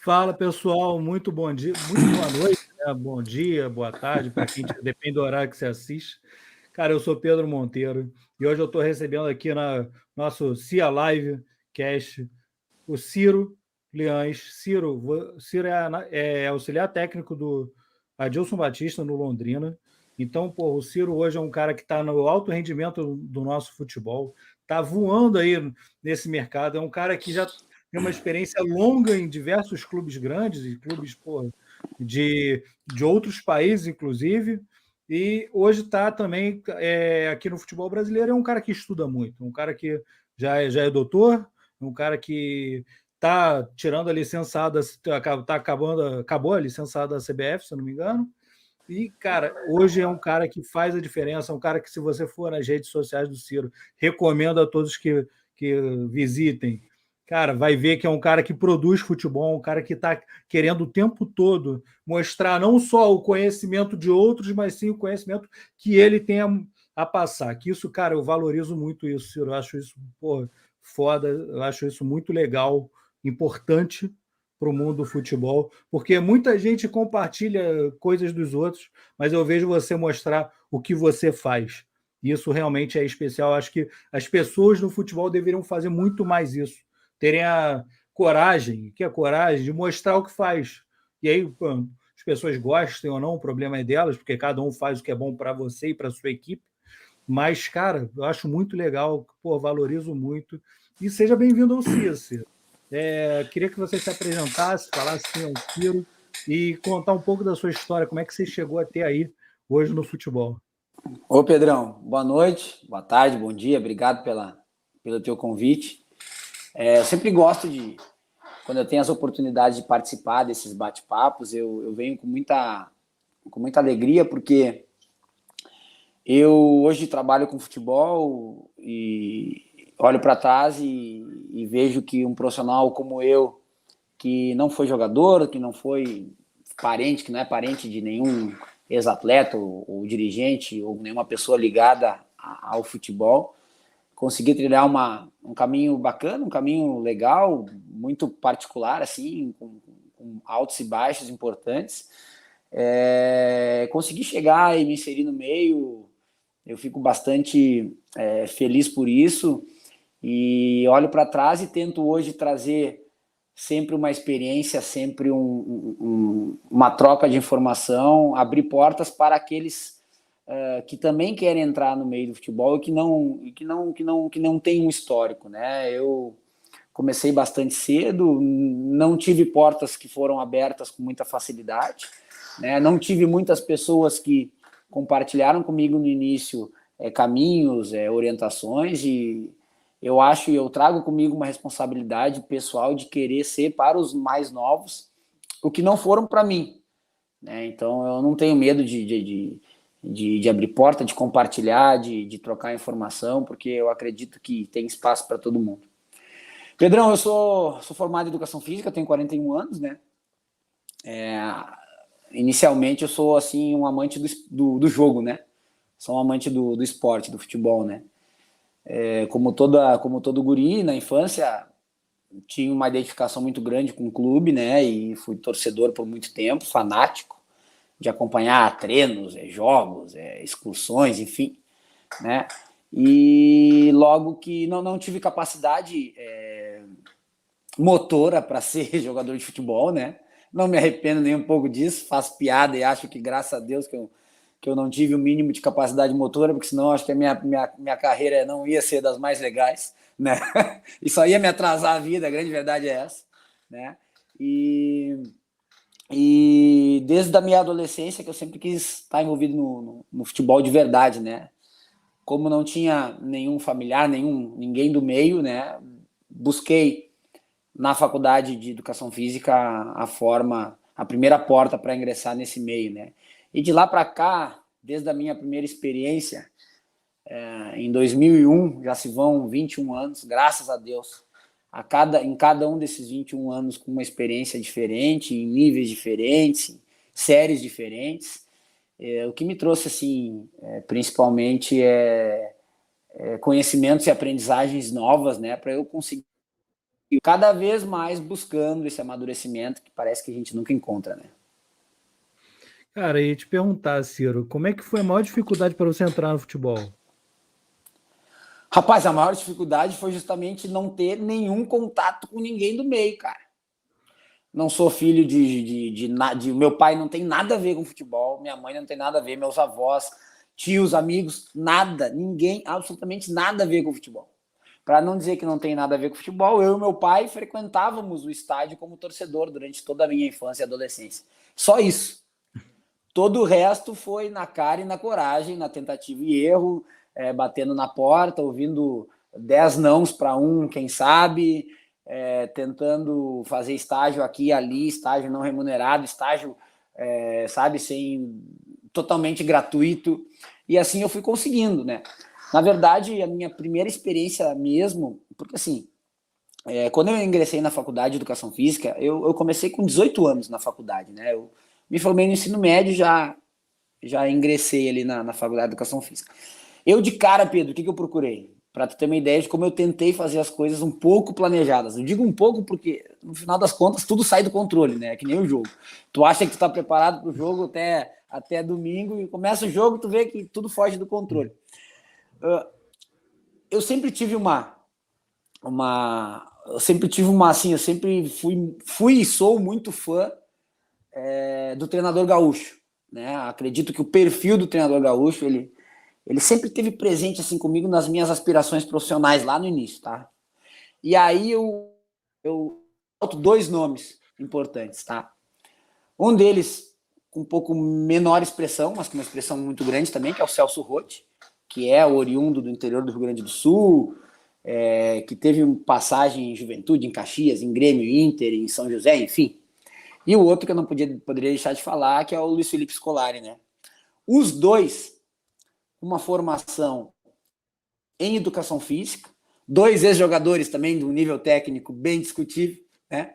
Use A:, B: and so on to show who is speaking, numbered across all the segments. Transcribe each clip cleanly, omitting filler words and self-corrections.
A: Fala, pessoal, muito bom dia, muito boa noite, né? Bom dia, boa tarde, para quem depende do horário que você assiste. Cara, eu sou Pedro Monteiro e hoje eu estou recebendo aqui na nosso CIA Live Cast o Ciro Leães. Ciro é auxiliar técnico do Adilson Batista no Londrina. Então, pô, o Ciro hoje é um cara que está no alto rendimento do nosso futebol, está voando aí nesse mercado, é um cara que já tem uma experiência longa em diversos clubes grandes, e clubes pô, de outros países, inclusive, e hoje está também aqui no futebol brasileiro. É um cara que estuda muito, um cara que já é doutor, um cara que está tirando a licenciada, acabou a licenciada da CBF, se eu não me engano. E, cara, hoje é um cara que faz a diferença, um cara que, se você for nas redes sociais do Ciro, recomendo a todos que visitem. Cara, vai ver que é um cara que produz futebol, um cara que está querendo o tempo todo mostrar não só o conhecimento de outros, mas sim o conhecimento que ele tem a passar. Que isso, cara, eu valorizo muito isso, Ciro. Eu acho isso, pô, foda, eu acho isso muito legal, importante para o mundo do futebol, porque muita gente compartilha coisas dos outros, mas eu vejo você mostrar o que você faz. Isso realmente é especial. Acho que as pessoas no futebol deveriam fazer muito mais isso, terem a coragem, que é a coragem de mostrar o que faz. E aí, pô, as pessoas gostem ou não, o problema é delas, porque cada um faz o que é bom para você e para a sua equipe. Mas, cara, eu acho muito legal, pô, valorizo muito. E seja bem-vindo ao CIS. Queria que você se apresentasse, falasse quem é o Ciro e contar um pouco da sua história, como é que você chegou até aí hoje no futebol.
B: Ô Pedrão, boa noite, boa tarde, bom dia, obrigado pelo teu convite. Eu sempre gosto quando eu tenho as oportunidades de participar desses bate-papos, eu venho com muita alegria, porque eu hoje trabalho com futebol e olho para trás e vejo que um profissional como eu, que não foi jogador, que não foi parente, que não é parente de nenhum ex-atleta ou dirigente ou nenhuma pessoa ligada ao futebol, consegui trilhar um caminho bacana, um caminho legal, muito particular, assim, com altos e baixos importantes. Consegui chegar e me inserir no meio, eu fico bastante feliz por isso e olho para trás e tento hoje trazer sempre uma experiência, sempre uma troca de informação, abrir portas para aqueles que também querem entrar no meio do futebol e que não tem um histórico, né? Eu comecei bastante cedo, não tive portas que foram abertas com muita facilidade, né? Não tive muitas pessoas que compartilharam comigo no início caminhos, orientações, e eu trago comigo uma responsabilidade pessoal de querer ser para os mais novos o que não foram para mim, né? Então eu não tenho medo de abrir porta, de compartilhar, de trocar informação, porque eu acredito que tem espaço para todo mundo. Pedrão, eu sou formado em Educação Física, tenho 41 anos, né? Inicialmente eu sou, assim, um amante do jogo, né? Sou um amante do esporte, do futebol, né? Como todo guri, na infância, tinha uma identificação muito grande com o clube, né? E fui torcedor por muito tempo, fanático, de acompanhar treinos, jogos, excursões, enfim, né? E logo que não tive capacidade motora para ser jogador de futebol, né? Não me arrependo nem um pouco disso, faço piada e acho que, graças a Deus, que eu não tive o mínimo de capacidade motora, porque senão acho que a minha carreira não ia ser das mais legais, né? E só ia me atrasar a vida, a grande verdade é essa, né? E desde a minha adolescência que eu sempre quis estar envolvido no futebol de verdade, né? Como não tinha nenhum familiar, ninguém do meio, né? Busquei na faculdade de Educação Física a primeira porta para ingressar nesse meio, né? E de lá para cá, desde a minha primeira experiência, em 2001, já se vão 21 anos, graças a Deus, em cada um desses 21 anos com uma experiência diferente, em níveis diferentes, séries diferentes. O que me trouxe, assim, principalmente conhecimentos e aprendizagens novas, né, para eu conseguir e cada vez mais buscando esse amadurecimento que parece que a gente nunca encontra, né?
A: Cara, e te perguntar, Ciro, como é que foi a maior dificuldade para você entrar no futebol?
B: Rapaz, a maior dificuldade foi justamente não ter nenhum contato com ninguém do meio, cara. Não sou filho de meu pai não tem nada a ver com futebol, minha mãe não tem nada a ver, meus avós, tios, amigos, nada, ninguém, absolutamente nada a ver com futebol. Para não dizer que não tem nada a ver com futebol, eu e meu pai frequentávamos o estádio como torcedor durante toda a minha infância e adolescência. Só isso. Todo o resto foi na cara e na coragem, na tentativa e erro, batendo na porta, ouvindo 10 nãos para um, quem sabe, tentando fazer estágio aqui e ali, estágio não remunerado, estágio, sabe, sem totalmente gratuito. E assim eu fui conseguindo, né? Na verdade, a minha primeira experiência mesmo, porque assim, quando eu ingressei na faculdade de Educação Física, eu comecei com 18 anos na faculdade, né? Eu me formei no ensino médio, já ingressei ali na faculdade de Educação Física. Eu de cara, Pedro, o que eu procurei? Para tu ter uma ideia de como eu tentei fazer as coisas um pouco planejadas. Eu digo um pouco porque, no final das contas, tudo sai do controle, né? É que nem o jogo. Tu acha que tu tá preparado para o jogo até domingo e começa o jogo, tu vê que tudo foge do controle. Eu sempre tive assim, eu sempre fui e sou muito fã do treinador gaúcho, né? Acredito que o perfil do treinador gaúcho, ele sempre teve presente assim comigo nas minhas aspirações profissionais lá no início, tá? E aí eu boto 2 nomes importantes, tá? Um deles com um pouco menor expressão, mas com uma expressão muito grande também, que é o Celso Roth, que é oriundo do interior do Rio Grande do Sul, que teve passagem em Juventude, em Caxias, em Grêmio, Inter, em São José, enfim. E o outro que eu não poderia deixar de falar, que é o Luiz Felipe Scolari, né? Os dois, uma formação em educação física, 2 ex-jogadores também do nível técnico bem discutível, né?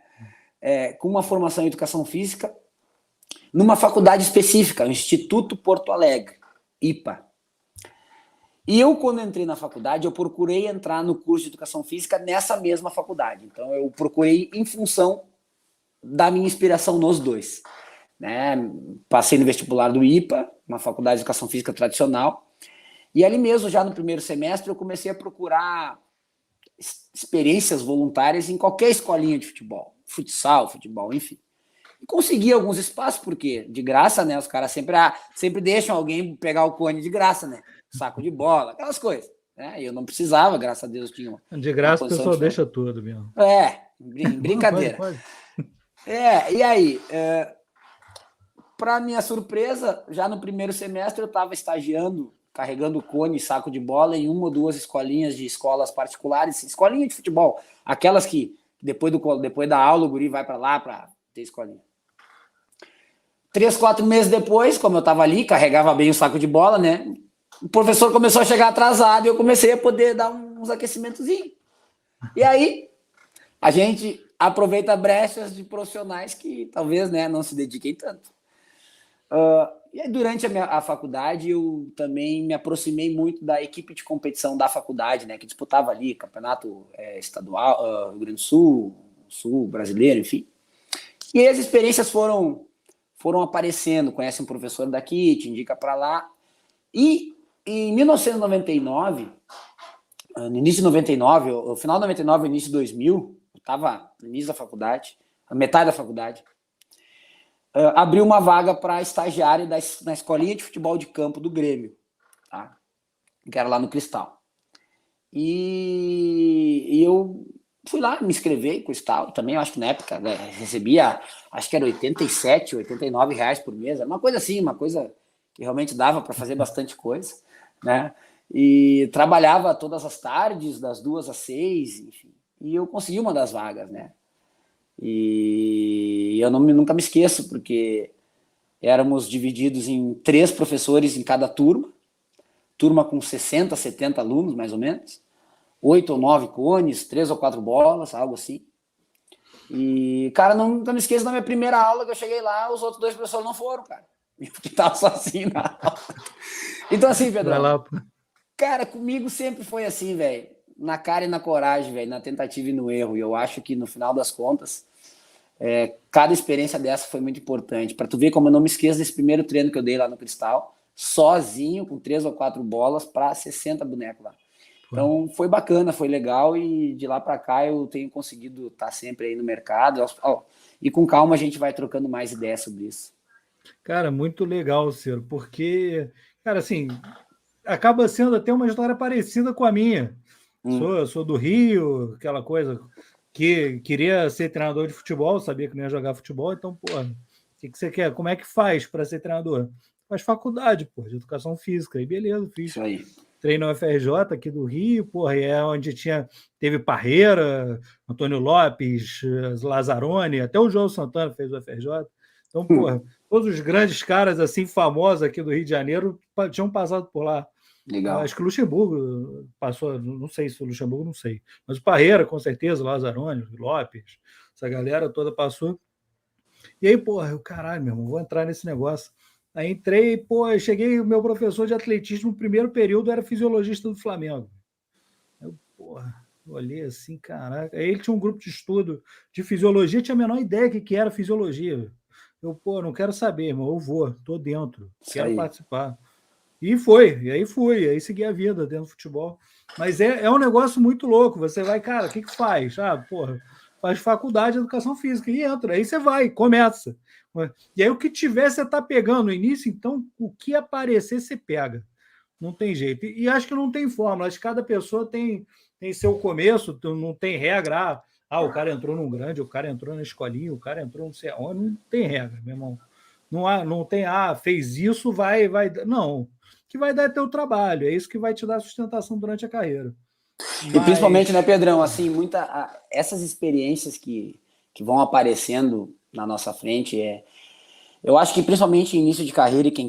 B: Com uma formação em educação física, numa faculdade específica, o Instituto Porto Alegre, IPA. E eu, quando entrei na faculdade, eu procurei entrar no curso de educação física nessa mesma faculdade. Então, eu procurei em função da minha inspiração nos dois. Né? Passei no vestibular do IPA, uma faculdade de educação física tradicional, e ali mesmo, já no primeiro semestre, eu comecei a procurar experiências voluntárias em qualquer escolinha de futebol, futsal, futebol, enfim. E consegui alguns espaços, porque de graça, né? Os caras sempre deixam alguém pegar o cone de graça, né? Saco de bola, aquelas coisas. Né? E eu não precisava, graças a Deus, tinha
A: De graça o pessoal deixa tudo mesmo.
B: Brincadeira.
A: Pode.
B: E aí, para minha surpresa, já no primeiro semestre eu estava estagiando, carregando cone e saco de bola em 1 ou 2 escolinhas de escolas particulares, escolinha de futebol, aquelas que depois da aula o guri vai para lá para ter escolinha. 3, 4 meses depois, como eu estava ali, carregava bem o saco de bola, né? O professor começou a chegar atrasado e eu comecei a poder dar uns aquecimentozinhos. E aí, a gente aproveita brechas de profissionais que talvez, né, não se dediquem tanto. E aí, durante a faculdade, eu também me aproximei muito da equipe de competição da faculdade, né, que disputava ali campeonato estadual, Rio Grande do Sul, brasileiro, enfim. E aí as experiências foram aparecendo. Conhece um professor daqui, te indica para lá. E em 1999, no início de 99, no final de 99, início de 2000, eu estava no início da faculdade, a metade da faculdade, abriu uma vaga para estagiário na escolinha de futebol de campo do Grêmio, tá? Que era lá no Cristal. E eu fui lá me inscrever com o Cristal, também acho que na época, né, recebia, acho que era 87, 89 reais por mês, uma coisa assim, uma coisa que realmente dava para fazer bastante coisa, né? E trabalhava todas as tardes, das 2 às 6, enfim. E eu consegui uma das vagas, né? E eu nunca me esqueço, porque éramos divididos em 3 professores em cada turma com 60, 70 alunos, mais ou menos, 8 ou 9 cones, 3 ou 4 bolas, algo assim. E, cara, nunca me esqueço, na minha primeira aula que eu cheguei lá, os outros 2 professores não foram, cara. Porque tava sozinho na aula. Então, assim, Pedrão, cara, comigo sempre foi assim, velho. na cara e na coragem, velho, na tentativa e no erro. E eu acho que no final das contas, cada experiência dessa foi muito importante. Para tu ver como eu não me esqueço desse primeiro treino que eu dei lá no Cristal, sozinho, com 3 ou 4 bolas para 60 bonecos lá. Então foi bacana, foi legal, e de lá para cá eu tenho conseguido estar sempre aí no mercado. E com calma a gente vai trocando mais ideias sobre isso.
A: Cara, muito legal, Ciro, porque, cara, assim, acaba sendo até uma história parecida com a minha. Sou do Rio, aquela coisa que queria ser treinador de futebol, sabia que não ia jogar futebol, então, pô, o que você quer? Como é que faz para ser treinador? Faz faculdade, pô, de educação física. Aí, beleza, fiz.
B: Isso aí.
A: Treino no UFRJ aqui do Rio, porra, e é onde teve Parreira, Antônio Lopes, Lazzaroni, até o João Santana fez o UFRJ. Então, porra, todos os grandes caras assim famosos aqui do Rio de Janeiro tinham passado por lá.
B: Legal.
A: Acho que o Luxemburgo passou, não sei se o Luxemburgo, não sei. Mas o Parreira, com certeza, o Lazzaroni, o Lopes, essa galera toda passou. E aí, porra, eu, caralho, meu irmão, vou entrar nesse negócio. Aí entrei, pô, eu cheguei, o meu professor de atletismo no primeiro período era fisiologista do Flamengo. Eu, porra, olhei assim, caraca. Aí ele tinha um grupo de estudo de fisiologia, tinha a menor ideia que era fisiologia. Eu, pô, não quero saber, irmão, eu vou, tô dentro, quero participar. E fui, aí segui a vida dentro do futebol. Mas é um negócio muito louco, você vai, cara, o que faz? Ah, porra, faz faculdade de educação física, e entra, aí você vai, começa. E aí o que tiver, você está pegando no início, então o que aparecer, você pega. Não tem jeito. E acho que não tem fórmula, acho que cada pessoa tem seu começo, não tem regra. O cara entrou num grande, o cara entrou na escolinha, o cara entrou não sei aonde, não tem regra, meu irmão. Não tem, fez isso, vai. Não. O que vai dar é teu trabalho, é isso que vai te dar sustentação durante a carreira.
B: E principalmente, né, Pedrão, assim, essas experiências que vão aparecendo na nossa frente, eu acho que principalmente início de carreira, e quem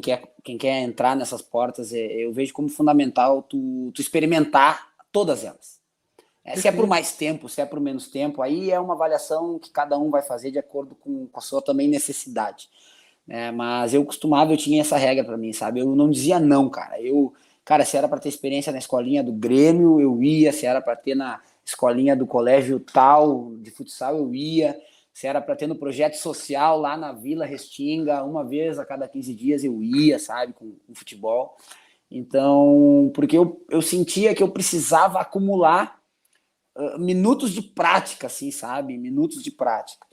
B: quer entrar nessas portas, eu vejo como fundamental tu experimentar todas elas. Se é por mais tempo, se é por menos tempo, aí é uma avaliação que cada um vai fazer de acordo com a sua também necessidade. Mas eu tinha essa regra para mim, sabe? Eu não dizia não, cara. Cara, se era para ter experiência na escolinha do Grêmio, eu ia. Se era para ter na escolinha do colégio tal, de futsal, eu ia. Se era para ter no projeto social lá na Vila Restinga, uma vez a cada 15 dias eu ia, sabe, com futebol. Então, porque eu sentia que eu precisava acumular minutos de prática, assim, sabe? Minutos de prática.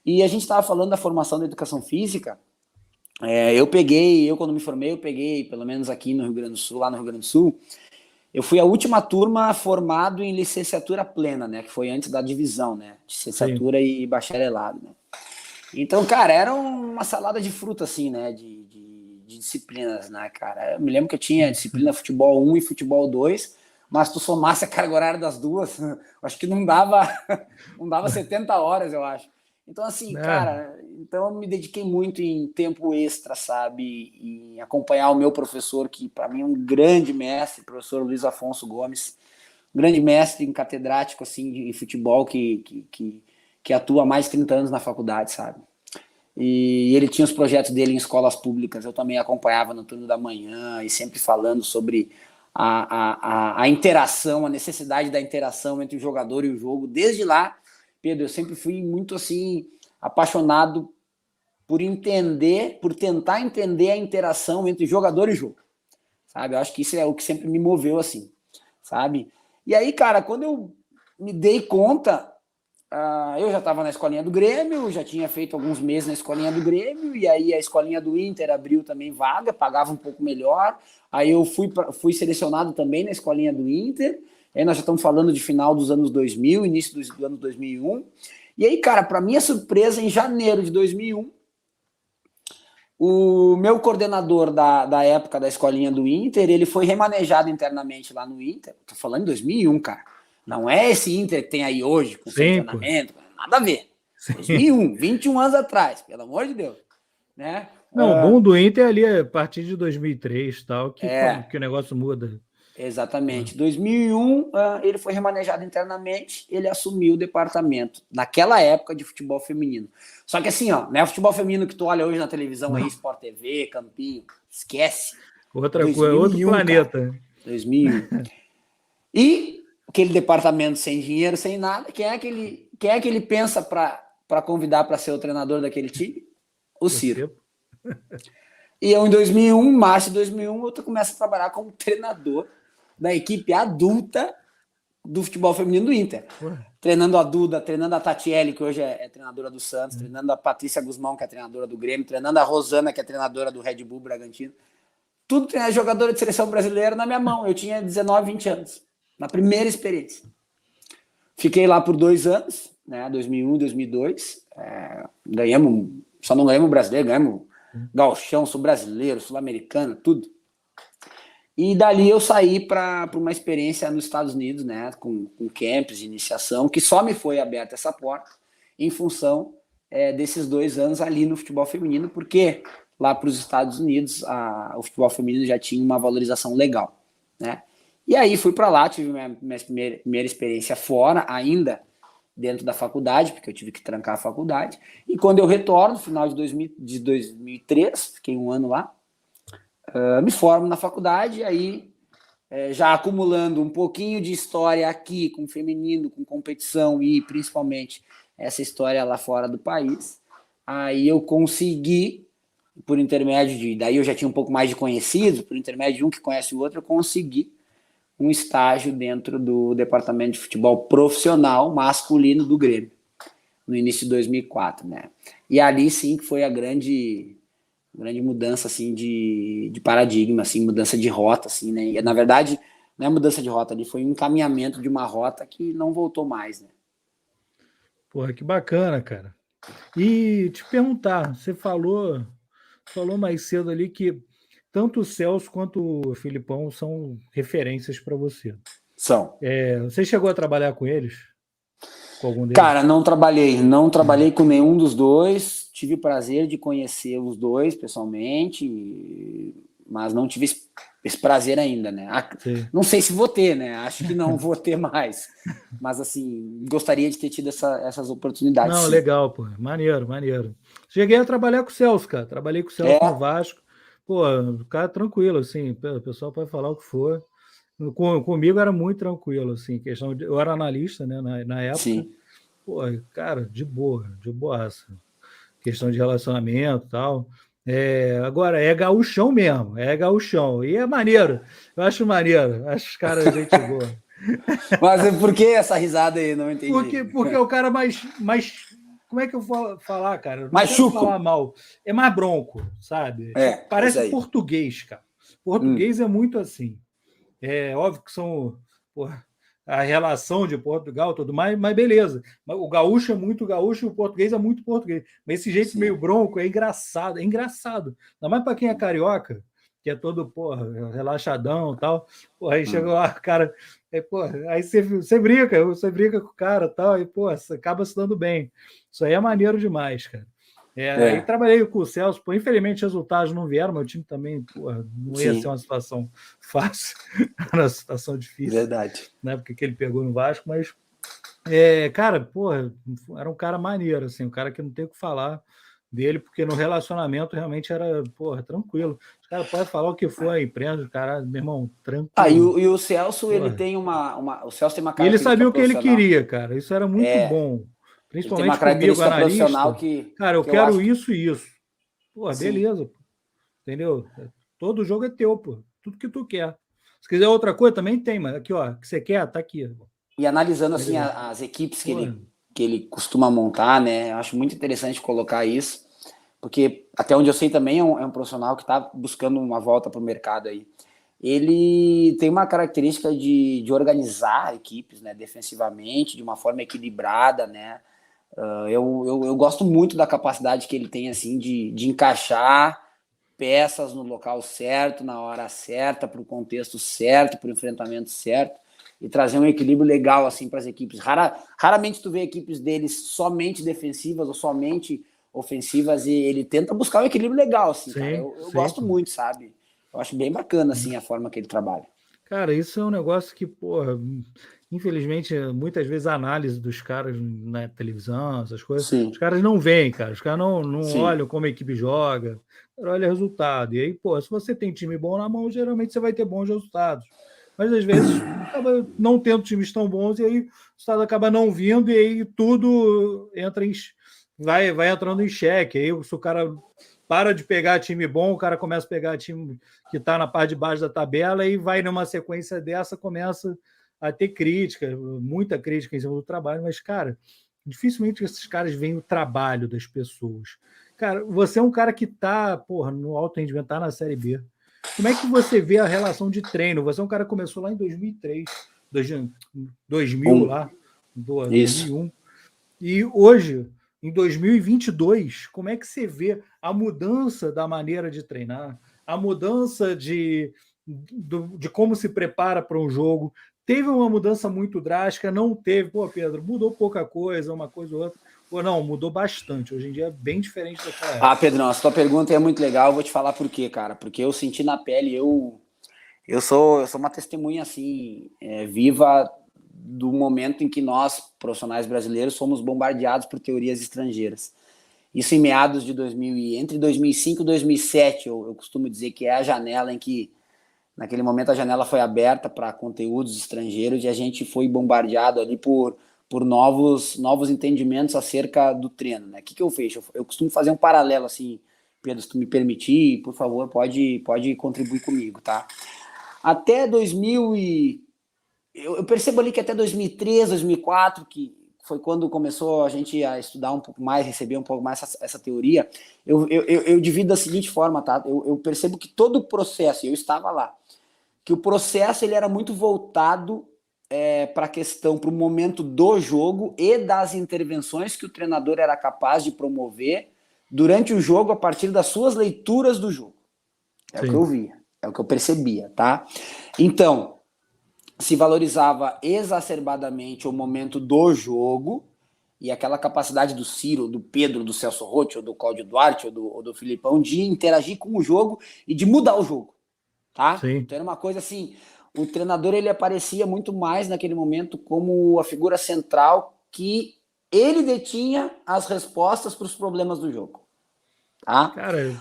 B: E a gente estava falando da formação da educação física. Quando me formei, eu peguei, pelo menos aqui no Rio Grande do Sul, lá no Rio Grande do Sul, eu fui a última turma formado em licenciatura plena, né? Que foi antes da divisão, né? Licenciatura e bacharelado, né? Então, cara, era uma salada de fruta, assim, né? De disciplinas, né, cara? Eu me lembro que eu tinha disciplina futebol 1 e futebol 2, mas tu somasse a carga horária das duas, acho que não dava 70 horas, eu acho. Então, assim, cara, eu me dediquei muito em tempo extra, sabe? Em acompanhar o meu professor, que para mim é um grande mestre, professor Luiz Afonso Gomes, um grande mestre, um catedrático, assim, de futebol que atua há mais de 30 anos na faculdade, sabe? E ele tinha os projetos dele em escolas públicas, eu também acompanhava no turno da manhã, e sempre falando sobre a interação, a necessidade da interação entre o jogador e o jogo. Desde lá, Pedro, eu sempre fui muito assim apaixonado por tentar entender a interação entre jogador e jogo, sabe? Eu acho que isso é o que sempre me moveu assim, sabe? E aí, cara, quando eu me dei conta, eu já estava na escolinha do Grêmio, já tinha feito alguns meses na escolinha do Grêmio, e aí a escolinha do Inter abriu também vaga, pagava um pouco melhor, aí eu fui selecionado também na escolinha do Inter. Aí nós já estamos falando de final dos anos 2000, início do ano 2001. E aí, cara, para minha surpresa, em janeiro de 2001, o meu coordenador da época da escolinha do Inter, ele foi remanejado internamente lá no Inter. Tô falando em 2001, cara. Não é esse Inter que tem aí hoje, com treinamento, nada a ver. Sim. 2001, 21 anos atrás, pelo amor de Deus. Né?
A: Não, o bom do Inter é ali a partir de 2003, tal, que o negócio muda.
B: Exatamente. Em 2001, ele foi remanejado internamente, ele assumiu o departamento, naquela época, de futebol feminino. Só que assim, não é o futebol feminino que tu olha hoje na televisão, aí, Sport TV, Campinho, esquece.
A: Outra coisa, outro planeta.
B: Cara, 2001. E aquele departamento sem dinheiro, sem nada, quem é que ele pensa para convidar para ser o treinador daquele time? O Ciro. E eu, em 2001, março de 2001, eu começo a trabalhar como treinador da equipe adulta do futebol feminino do Inter. Treinando a Duda, treinando a Tatiele, que hoje é treinadora do Santos, treinando a Patrícia Guzmão, que é treinadora do Grêmio, treinando a Rosana, que é treinadora do Red Bull Bragantino. Tudo treinando jogadora de seleção brasileira na minha mão. Eu tinha 19, 20 anos, na primeira experiência. Fiquei lá por 2 anos, né, 2001, 2002. Ganhamos, só não ganhamos o brasileiro, ganhamos gauchão, sul brasileiro, sul-americano, tudo. E dali eu saí para uma experiência nos Estados Unidos, né, com camps de iniciação, que só me foi aberta essa porta em função desses 2 anos ali no futebol feminino, porque lá para os Estados Unidos o futebol feminino já tinha uma valorização legal, né? E aí fui para lá, tive minha primeira experiência fora, ainda dentro da faculdade, porque eu tive que trancar a faculdade. E quando eu retorno, no final de 2003, fiquei 1 ano lá, me formo na faculdade, aí já acumulando um pouquinho de história aqui com feminino, com competição e principalmente essa história lá fora do país, aí eu consegui, por intermédio daí eu já tinha um pouco mais de conhecidos, por intermédio de um que conhece o outro, eu consegui um estágio dentro do departamento de futebol profissional masculino do Grêmio, no início de 2004, né? E ali sim que foi a grande mudança assim de paradigma, assim, mudança de rota, assim, né? E, na verdade, não é mudança de rota, ali foi um encaminhamento de uma rota que não voltou mais, né?
A: Porra, que bacana, cara. E te perguntar, você falou mais cedo ali que tanto o Celso quanto o Filipão são referências para você.
B: São.
A: Você chegou a trabalhar com eles? Com algum deles?
B: Cara, não trabalhei com nenhum dos dois, tive o prazer de conhecer os dois pessoalmente, mas não tive esse prazer ainda, né? Não sei se vou ter, né? Acho que não vou ter mais, mas assim, gostaria de ter tido essas oportunidades.
A: Não,
B: sim.
A: Legal, pô, maneiro. Cheguei a trabalhar com o Celso, cara, trabalhei com o Celso no Vasco, pô, cara tranquilo, assim, o pessoal pode falar o que for. Comigo era muito tranquilo, assim, eu era analista, né, na época.
B: Sim.
A: Pô, cara, de boaça. Questão de relacionamento e tal. Agora, é gauchão mesmo, é gauchão. E é maneiro, eu acho maneiro, acho os caras gente boa.
B: Mas por que essa risada aí? Não entendi.
A: Porque é o cara mais como é que eu vou falar, cara?
B: Mais chuco.
A: Falar mal. É mais bronco, sabe? Parece português, cara. Português é muito assim. É óbvio que são a relação de Portugal, tudo mais, mas beleza. O gaúcho é muito gaúcho e o português é muito português. Mas esse jeito meio bronco é engraçado. Ainda mais para quem é carioca, que é todo, relaxadão e tal. Aí chega lá, cara, aí você brinca com o cara e tal, e, você acaba se dando bem. Isso aí é maneiro demais, cara. Aí trabalhei com o Celso, infelizmente os resultados não vieram, meu time também não ia ser uma situação fácil, era uma situação difícil.
B: Verdade.
A: Na época que ele pegou no Vasco, mas, cara, era um cara maneiro, assim, um cara que não tem o que falar dele, porque no relacionamento realmente era, tranquilo. Os caras podem falar o que for, a imprensa, cara, meu irmão, tranquilo.
B: E o Celso, ele tem o Celso tem uma característica.
A: Ele sabia o que ele queria, cara, isso era muito bom. Principalmente comigo, analista. Cara, eu quero isso e isso. Beleza. Entendeu? Todo jogo é teu, pô. Tudo que tu quer. Se quiser outra coisa, também tem, mas aqui, ó, que você quer, tá aqui.
B: E analisando, assim, as equipes que ele costuma montar, né? Eu acho muito interessante colocar isso, porque até onde eu sei também é um profissional que está buscando uma volta para o mercado aí. Ele tem uma característica de organizar equipes, né, defensivamente, de uma forma equilibrada, né? Eu gosto muito da capacidade que ele tem, assim, de encaixar peças no local certo, na hora certa, para o contexto certo, para o enfrentamento certo, e trazer um equilíbrio legal, assim, para as equipes. Raramente tu vê equipes deles somente defensivas ou somente ofensivas, e ele tenta buscar um equilíbrio legal, assim, sim, cara. Eu gosto muito, sabe? Eu acho bem bacana, assim, a forma que ele trabalha.
A: Cara, isso é um negócio que, infelizmente, muitas vezes a análise dos caras na televisão, essas coisas, sim, os caras não veem, cara. Os caras não olham como a equipe joga, olha o resultado. E aí, se você tem time bom na mão, geralmente você vai ter bons resultados. mas às vezes acaba não tendo times tão bons, e aí o estado acaba não vindo, e aí tudo vai entrando em xeque. Aí se o cara para de pegar time bom, o cara começa a pegar time que está na parte de baixo da tabela, e vai numa sequência dessa, começa a ter crítica, muita crítica em cima do trabalho, mas, cara, dificilmente esses caras veem o trabalho das pessoas. Cara, você é um cara que está, no alto rendimento, está na Série B. Como é que você vê a relação de treino? Você é um cara que começou lá em 2003, 2000 lá,
B: Isso.
A: 2001. E hoje, em 2022, como é que você vê a mudança da maneira de treinar, a mudança de como se prepara para um jogo? Teve uma mudança muito drástica? Não teve? Pô, Pedro, mudou pouca coisa, uma coisa ou outra. Ou não, mudou bastante. Hoje em dia é bem diferente daquela época.
B: Pedrão, a sua pergunta é muito legal. Eu vou te falar por quê, cara. Porque eu senti na pele, eu sou uma testemunha assim, viva do momento em que nós, profissionais brasileiros, somos bombardeados por teorias estrangeiras. Isso em meados de entre 2005 e 2007, eu costumo dizer que é a janela em que, naquele momento, a janela foi aberta para conteúdos estrangeiros e a gente foi bombardeado ali por novos entendimentos acerca do treino, né? O que eu fiz? Eu costumo fazer um paralelo, assim, Pedro, se tu me permitir, por favor, pode contribuir comigo, tá? Até 2000 eu percebo ali que até 2003, 2004, que foi quando começou a gente a estudar um pouco mais, receber um pouco mais essa teoria, eu divido da seguinte forma, tá? Eu percebo que todo o processo, eu estava lá, que o processo ele era muito voltado para a questão, para o momento do jogo e das intervenções que o treinador era capaz de promover durante o jogo a partir das suas leituras do jogo. É Sim. O que eu via, é o que eu percebia, tá? Então, se valorizava exacerbadamente o momento do jogo e aquela capacidade do Ciro, do Pedro, do Celso Rotti, ou do Cláudio Duarte, ou do Filipão, de interagir com o jogo e de mudar o jogo, tá?
A: Sim.
B: Então era uma coisa assim, o treinador ele aparecia muito mais naquele momento como a figura central que ele detinha as respostas para os problemas do jogo, tá?
A: Cara,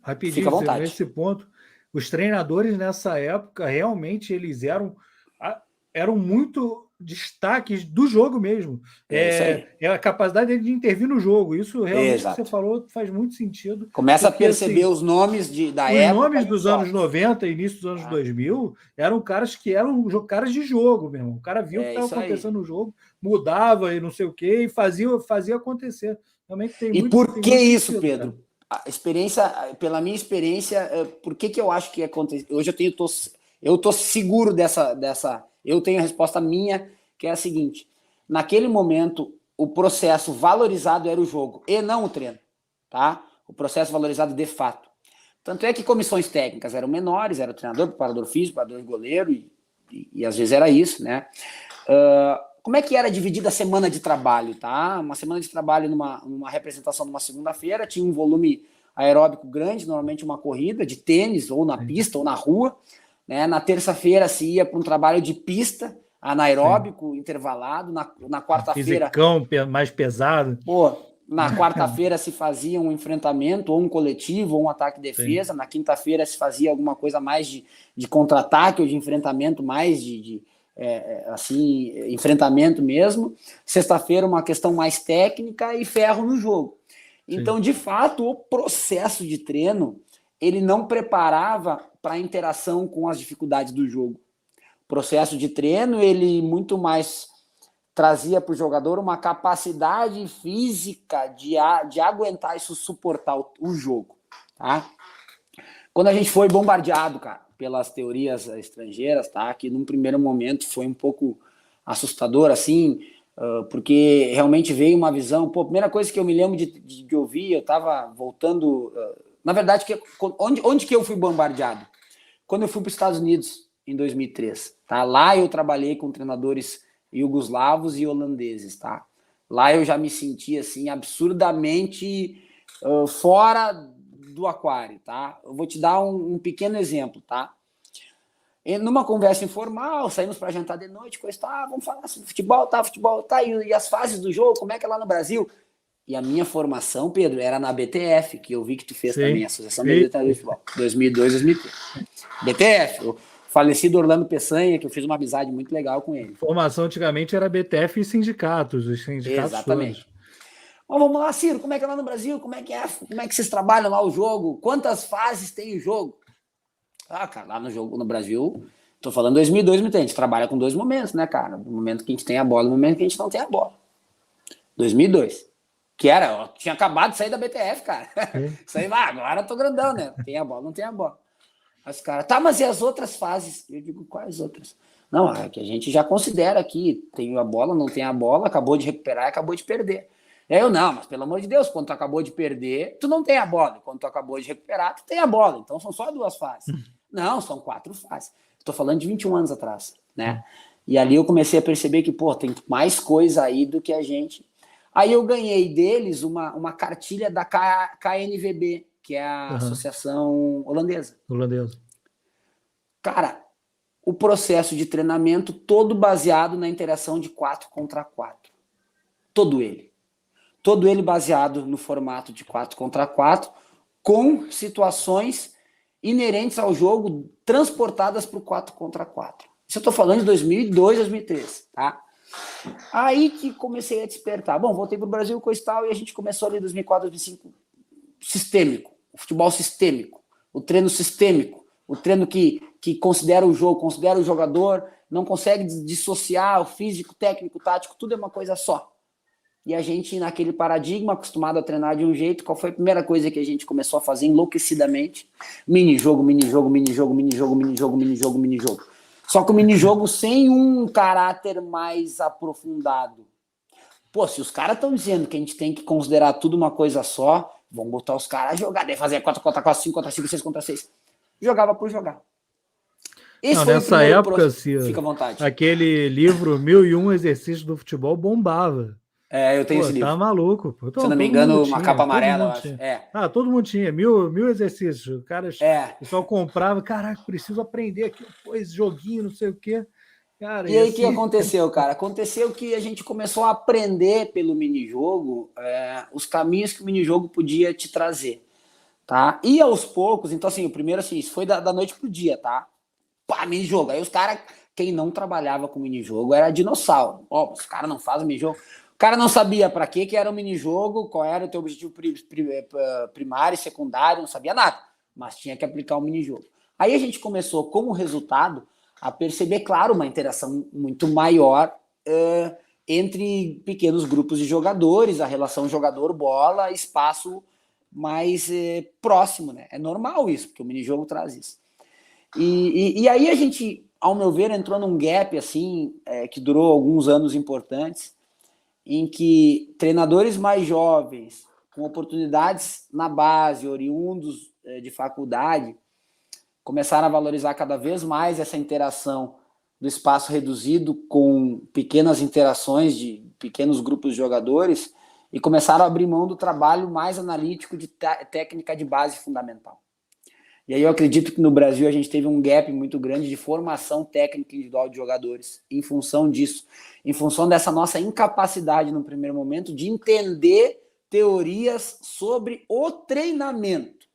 A: rapidinho,
B: fica à vontade.
A: Nesse ponto, os treinadores nessa época realmente eles eram muito destaques do jogo mesmo. A capacidade de intervir no jogo. Isso realmente que você falou faz muito sentido.
B: Começa a perceber assim, os nomes da época.
A: Os nomes dos anos 90 e início dos anos 2000 eram caras que eram caras de jogo mesmo. O cara viu o que estava acontecendo no jogo, mudava e não sei o quê, e fazia acontecer. Realmente tem
B: e
A: muito,
B: por
A: tem
B: que
A: muito
B: isso,
A: sentido,
B: Pedro? Cara. A experiência, pela minha experiência, por que eu acho que aconteceu? Hoje eu tô seguro dessa. Eu tenho a resposta minha, que é a seguinte: naquele momento, o processo valorizado era o jogo e não o treino, tá? O processo valorizado de fato. Tanto é que comissões técnicas eram menores, era o treinador, preparador físico, preparador de goleiro, e às vezes era isso, né? Como é que era dividida a semana de trabalho, tá? Uma semana de trabalho numa representação numa segunda-feira, tinha um volume aeróbico grande, normalmente uma corrida de tênis, ou na pista, ou na rua, né? Na terça-feira se ia para um trabalho de pista, anaeróbico, intervalado, na quarta-feira...
A: Fisicão mais pesado.
B: Na quarta-feira se fazia um enfrentamento, ou um coletivo, ou um ataque-defesa, na quinta-feira se fazia alguma coisa mais de contra-ataque, ou de enfrentamento mais assim, enfrentamento mesmo. Sexta-feira uma questão mais técnica e ferro no jogo. Então, Sim. De fato, o processo de treino, ele não preparava para a interação com as dificuldades do jogo. O processo de treino, ele muito mais trazia para o jogador uma capacidade física de aguentar isso, suportar o jogo, tá? Quando a gente foi bombardeado, cara, pelas teorias estrangeiras, tá? Que num primeiro momento foi um pouco assustador, assim, porque realmente veio uma visão. A primeira coisa que eu me lembro de ouvir, eu estava voltando. Na verdade, onde que eu fui bombardeado? Quando eu fui para os Estados Unidos, em 2003, tá? Lá eu trabalhei com treinadores iugoslavos e holandeses, tá? Lá eu já me senti, assim, absurdamente fora do aquário, tá? Eu vou te dar um pequeno exemplo, tá? Numa conversa informal, saímos para jantar de noite, coisa, vamos falar sobre futebol, tá, e as fases do jogo, como é que é lá no Brasil? E a minha formação, Pedro, era na BTF, que eu vi que tu fez Sim. também, Associação Brasileira de Futebol, 2002, 2003. BTF, falecido Orlando Peçanha, que eu fiz uma amizade muito legal com ele.
A: Formação antigamente era BTF e sindicatos, os sindicatos
B: Exatamente.
A: todos.
B: Mas vamos lá, Ciro, como é que é lá no Brasil? Como é que vocês trabalham lá o jogo? Quantas fases tem o jogo? Ah, cara, lá no jogo, no Brasil, tô falando 2002, 2003, a gente trabalha com 2 momentos, né, cara? O momento que a gente tem a bola e o momento que a gente não tem a bola. 2002. Que era, ó, tinha acabado de sair da BTF, cara. Isso aí, agora eu tô grandão, né? Tem a bola, não tem a bola. Os caras, tá, mas e as outras fases? Eu digo, quais outras? Não, é que a gente já considera aqui, tem a bola, não tem a bola, acabou de recuperar e acabou de perder. Não, mas pelo amor de Deus, quando tu acabou de perder, tu não tem a bola. Quando tu acabou de recuperar, tu tem a bola. Então são só 2 fases. Não, são 4 fases. Estou falando de 21 anos atrás, né? E ali eu comecei a perceber que, pô, tem mais coisa aí do que a gente. Aí eu ganhei deles uma cartilha da KNVB, que é a Associação Holandesa. Cara, o processo de treinamento todo baseado na interação de 4 contra 4. Todo ele. Todo ele baseado no formato de 4 contra 4, com situações inerentes ao jogo transportadas para o 4 contra 4. Isso eu estou falando de 2002, 2003, tá? Aí que comecei a despertar. Bom, voltei para o Brasil com esse tal e a gente começou ali em 2004, 2005, sistêmico, o futebol sistêmico, o treino sistêmico, o treino que considera o jogo, considera o jogador, não consegue dissociar o físico, técnico, tático, tudo é uma coisa só. E a gente, naquele paradigma, acostumado a treinar de um jeito, qual foi a primeira coisa que a gente começou a fazer enlouquecidamente? Minijogo, minijogo, minijogo, minijogo, minijogo, minijogo, minijogo. Só que o minijogo sem um caráter mais aprofundado. Pô, se os caras estão dizendo que a gente tem que considerar tudo uma coisa só, vamos botar os caras a jogar, daí fazer 4 contra 4, 5 contra 5, 6 contra 6. Jogava por jogar.
A: Esse foi nessa época, Ciro,
B: fica à vontade.
A: Aquele livro 1001 Exercícios do Futebol bombava.
B: Eu tenho esse livro.
A: Tá maluco, pô.
B: Se eu não me engano, uma capa amarela, eu acho.
A: Todo mundo tinha. Mil exercícios. O pessoal comprava. Caraca, preciso aprender aqui, pô, esse joguinho, não sei o quê. Cara,
B: e aí, o que aconteceu, cara? Aconteceu que a gente começou a aprender pelo minijogo os caminhos que o minijogo podia te trazer, tá? E aos poucos, então assim, o primeiro, assim, isso foi da noite pro dia, tá? Pá, minijogo. Aí os caras, quem não trabalhava com minijogo era dinossauro. Ó, os caras não fazem minijogo. O cara não sabia para que era o minijogo, qual era o teu objetivo primário e secundário, não sabia nada, mas tinha que aplicar o minijogo. Aí a gente começou, como resultado, a perceber, claro, uma interação muito maior entre pequenos grupos de jogadores, a relação jogador-bola, espaço mais próximo, né? É normal isso, porque o minijogo traz isso. E aí a gente, ao meu ver, entrou num gap assim, que durou alguns anos importantes, em que treinadores mais jovens, com oportunidades na base, oriundos de faculdade, começaram a valorizar cada vez mais essa interação do espaço reduzido com pequenas interações de pequenos grupos de jogadores e começaram a abrir mão do trabalho mais analítico de técnica de base fundamental. E aí eu acredito que no Brasil a gente teve um gap muito grande de formação técnica individual de jogadores em função disso, em função dessa nossa incapacidade no primeiro momento de entender teorias sobre o treinamento.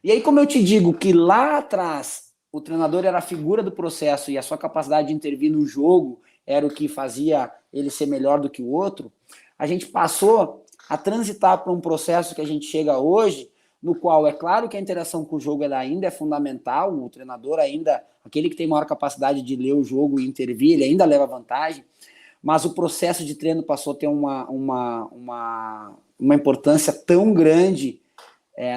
B: E aí, como eu te digo que lá atrás o treinador era a figura do processo e a sua capacidade de intervir no jogo era o que fazia ele ser melhor do que o outro, a gente passou a transitar para um processo que a gente chega hoje, no qual é claro que a interação com o jogo ela ainda é fundamental, o treinador ainda, aquele que tem maior capacidade de ler o jogo e intervir, ele ainda leva vantagem, mas o processo de treino passou a ter uma importância tão grande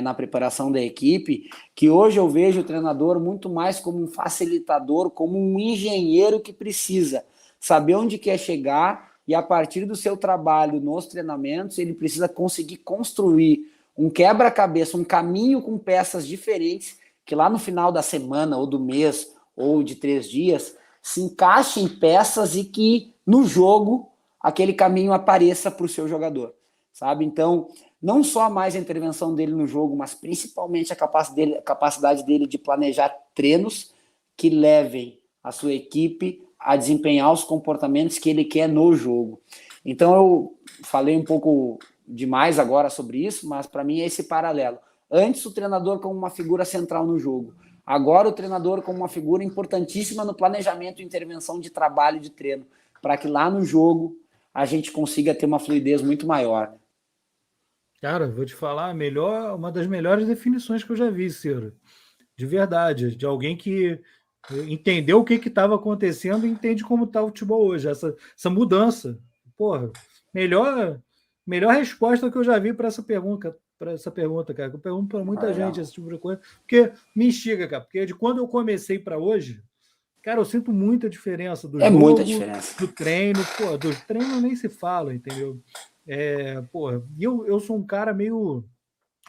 B: na preparação da equipe, que hoje eu vejo o treinador muito mais como um facilitador, como um engenheiro que precisa saber onde quer chegar e a partir do seu trabalho nos treinamentos, ele precisa conseguir construir um quebra-cabeça, um caminho com peças diferentes, que lá no final da semana, ou do mês, ou de 3 dias, se encaixe em peças e que no jogo aquele caminho apareça para o seu jogador, sabe? Então, não só mais a intervenção dele no jogo, mas principalmente a capacidade dele de planejar treinos que levem a sua equipe a desempenhar os comportamentos que ele quer no jogo. Então, eu falei um pouco demais agora sobre isso, mas para mim é esse paralelo. Antes o treinador como uma figura central no jogo, Agora o treinador como uma figura importantíssima no planejamento e intervenção de trabalho de treino, para que lá no jogo a gente consiga ter uma fluidez muito maior.
A: Cara, vou te falar, uma das melhores definições que eu já vi, Ciro. De verdade, de alguém que entendeu o que estava acontecendo e entende como está o futebol hoje, essa mudança. Porra, melhor resposta que eu já vi para essa pergunta, cara. Eu pergunto para muita gente esse tipo de coisa, porque me instiga, cara, porque de quando eu comecei para hoje, cara, eu sinto muita diferença do jogo,
B: muita diferença.
A: do treino, pô, dos treinos nem se fala, entendeu? E eu sou um cara meio.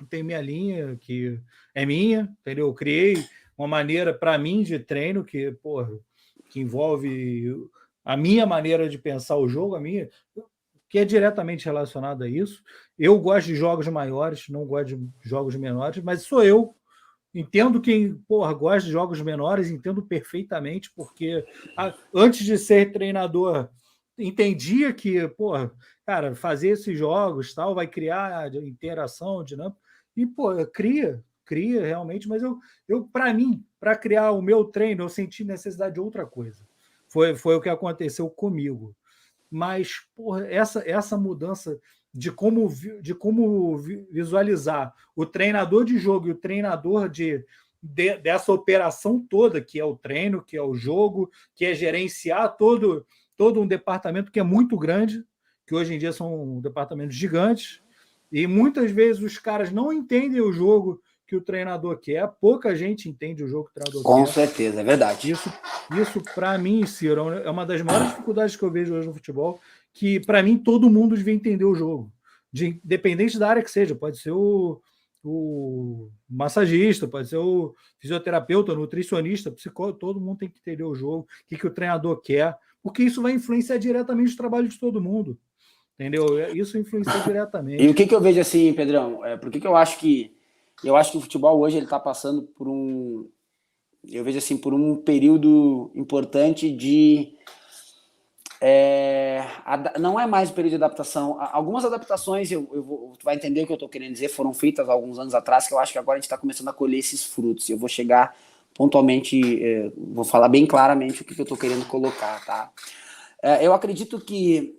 A: Tem minha linha, que é minha, entendeu? Eu criei uma maneira para mim de treino que envolve a minha maneira de pensar o jogo, que é diretamente relacionada a isso. Eu gosto de jogos maiores, não gosto de jogos menores, mas sou eu. Entendo quem, gosta de jogos menores, entendo perfeitamente, porque antes de ser treinador, entendia que, cara, fazer esses jogos tal vai criar interação, dinâmica, e, cria realmente, mas eu para mim, para criar o meu treino, eu senti necessidade de outra coisa. Foi o que aconteceu comigo. Mas, essa mudança de como visualizar o treinador de jogo e o treinador dessa operação toda, que é o treino, que é o jogo, que é gerenciar todo um departamento que é muito grande, que hoje em dia são departamentos gigantes, e muitas vezes os caras não entendem o jogo que o treinador quer, pouca gente entende o jogo que o treinador quer.
B: Com certeza, é verdade.
A: Isso para mim, Ciro, é uma das maiores dificuldades que eu vejo hoje no futebol, que para mim todo mundo devia entender o jogo, independente da área que seja, pode ser o massagista, pode ser o fisioterapeuta, nutricionista, psicólogo, todo mundo tem que entender o jogo, o que o treinador quer, porque isso vai influenciar diretamente o trabalho de todo mundo, entendeu? Isso influencia diretamente.
B: E o que eu vejo assim, Pedrão, por que eu acho que o futebol hoje ele está passando por por um período importante de não é mais um período de adaptação. Algumas adaptações, tu vai entender o que eu estou querendo dizer, foram feitas há alguns anos atrás, que eu acho que agora a gente está começando a colher esses frutos. Eu vou chegar pontualmente, vou falar bem claramente o que eu estou querendo colocar, tá? Eu acredito que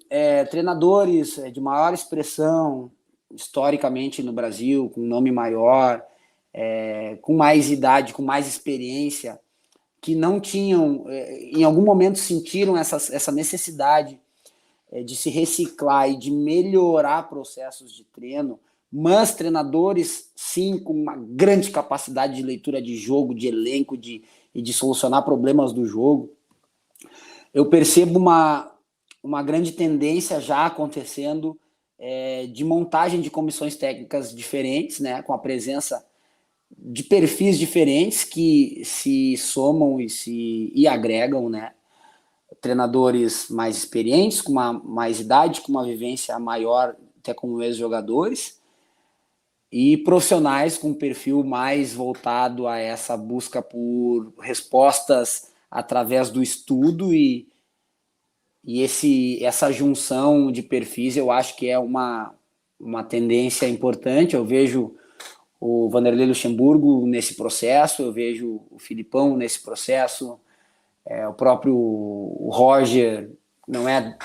B: treinadores de maior expressão, historicamente no Brasil, com nome maior, com mais idade, com mais experiência, que não tinham, em algum momento sentiram essa necessidade de se reciclar e de melhorar processos de treino, mas treinadores, sim, com uma grande capacidade de leitura de jogo, de elenco e de solucionar problemas do jogo. Eu percebo uma grande tendência já acontecendo de montagem de comissões técnicas diferentes, né, com a presença de perfis diferentes que se somam e agregam, né? Treinadores mais experientes, com mais idade, com uma vivência maior, até como ex-jogadores, e profissionais com um perfil mais voltado a essa busca por respostas através do estudo e essa junção de perfis eu acho que é uma tendência importante. Eu vejo o Vanderlei Luxemburgo nesse processo, eu vejo o Filipão nesse processo, o próprio Roger não é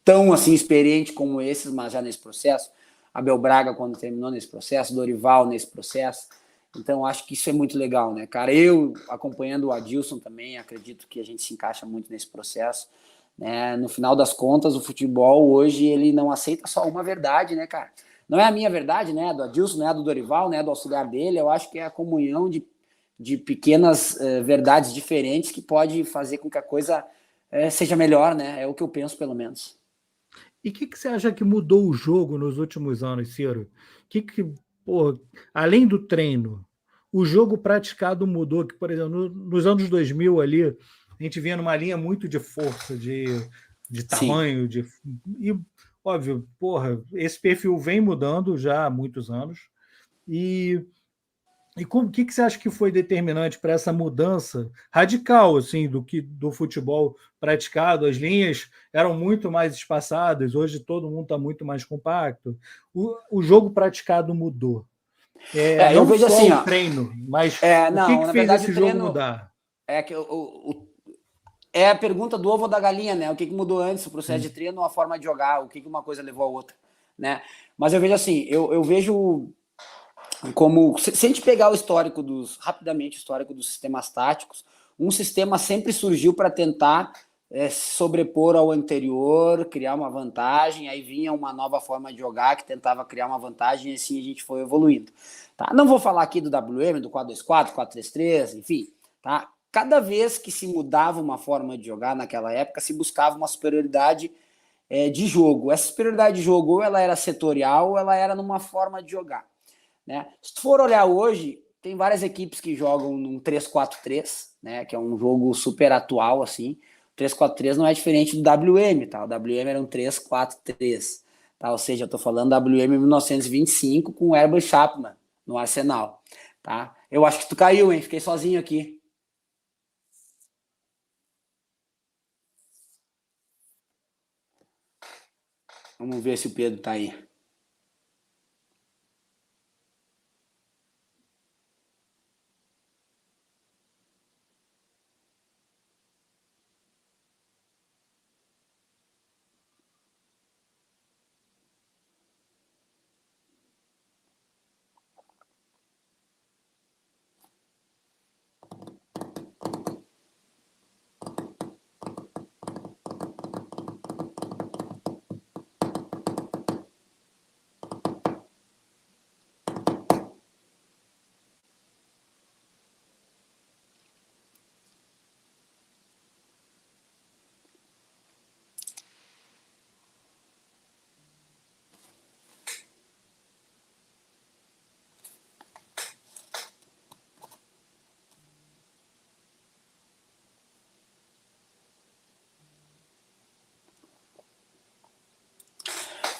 B: tão assim experiente como esses, mas já nesse processo, Abel Braga quando terminou nesse processo, Dorival nesse processo, então acho que isso é muito legal, né, cara? Eu acompanhando o Adilson também, acredito que a gente se encaixa muito nesse processo, né? No final das contas, o futebol hoje ele não aceita só uma verdade, né, cara? Não é a minha verdade, né? Do Adilson, não é a do Dorival, não é do auxiliar dele. Eu acho que é a comunhão de pequenas verdades diferentes que pode fazer com que a coisa seja melhor, né? É o que eu penso, pelo menos.
A: E o que você acha que mudou o jogo nos últimos anos, Ciro? Além do treino, o jogo praticado mudou? Que, por exemplo, nos anos 2000 ali, a gente vinha numa linha muito de força, de tamanho, e óbvio, esse perfil vem mudando já há muitos anos. E o que você acha que foi determinante para essa mudança radical assim do futebol praticado? As linhas eram muito mais espaçadas, hoje todo mundo está muito mais compacto. O jogo praticado mudou.
B: Eu
A: Não
B: vejo
A: só
B: assim,
A: o
B: ó.
A: treino, mas o que
B: Não, na
A: fez
B: verdade
A: esse
B: o
A: jogo
B: treino
A: mudar?
B: é que é a pergunta do ovo ou da galinha, né? O que mudou antes, o processo de treino ou a forma de jogar, o que uma coisa levou a outra, né? Mas eu vejo assim, eu vejo como, se a gente pegar o histórico rapidamente o histórico dos sistemas táticos, um sistema sempre surgiu para tentar sobrepor ao anterior, criar uma vantagem, aí vinha uma nova forma de jogar que tentava criar uma vantagem e assim a gente foi evoluindo. Tá? Não vou falar aqui do WM, do 4-2-4, 4-3-3, enfim, tá? Cada vez que se mudava uma forma de jogar naquela época, se buscava uma superioridade de jogo. Essa superioridade de jogo ou ela era setorial ou ela era numa forma de jogar. Né? Se tu for olhar hoje, tem várias equipes que jogam num 3-4-3, né? Que é um jogo super atual, assim. O 3-4-3 não é diferente do WM, tá? O WM era um 3-4-3, tá? Ou seja, eu tô falando WM 1925 com o Herbert Chapman no Arsenal, tá? Eu acho que tu caiu, hein? Fiquei sozinho aqui. Vamos ver se o Pedro tá aí.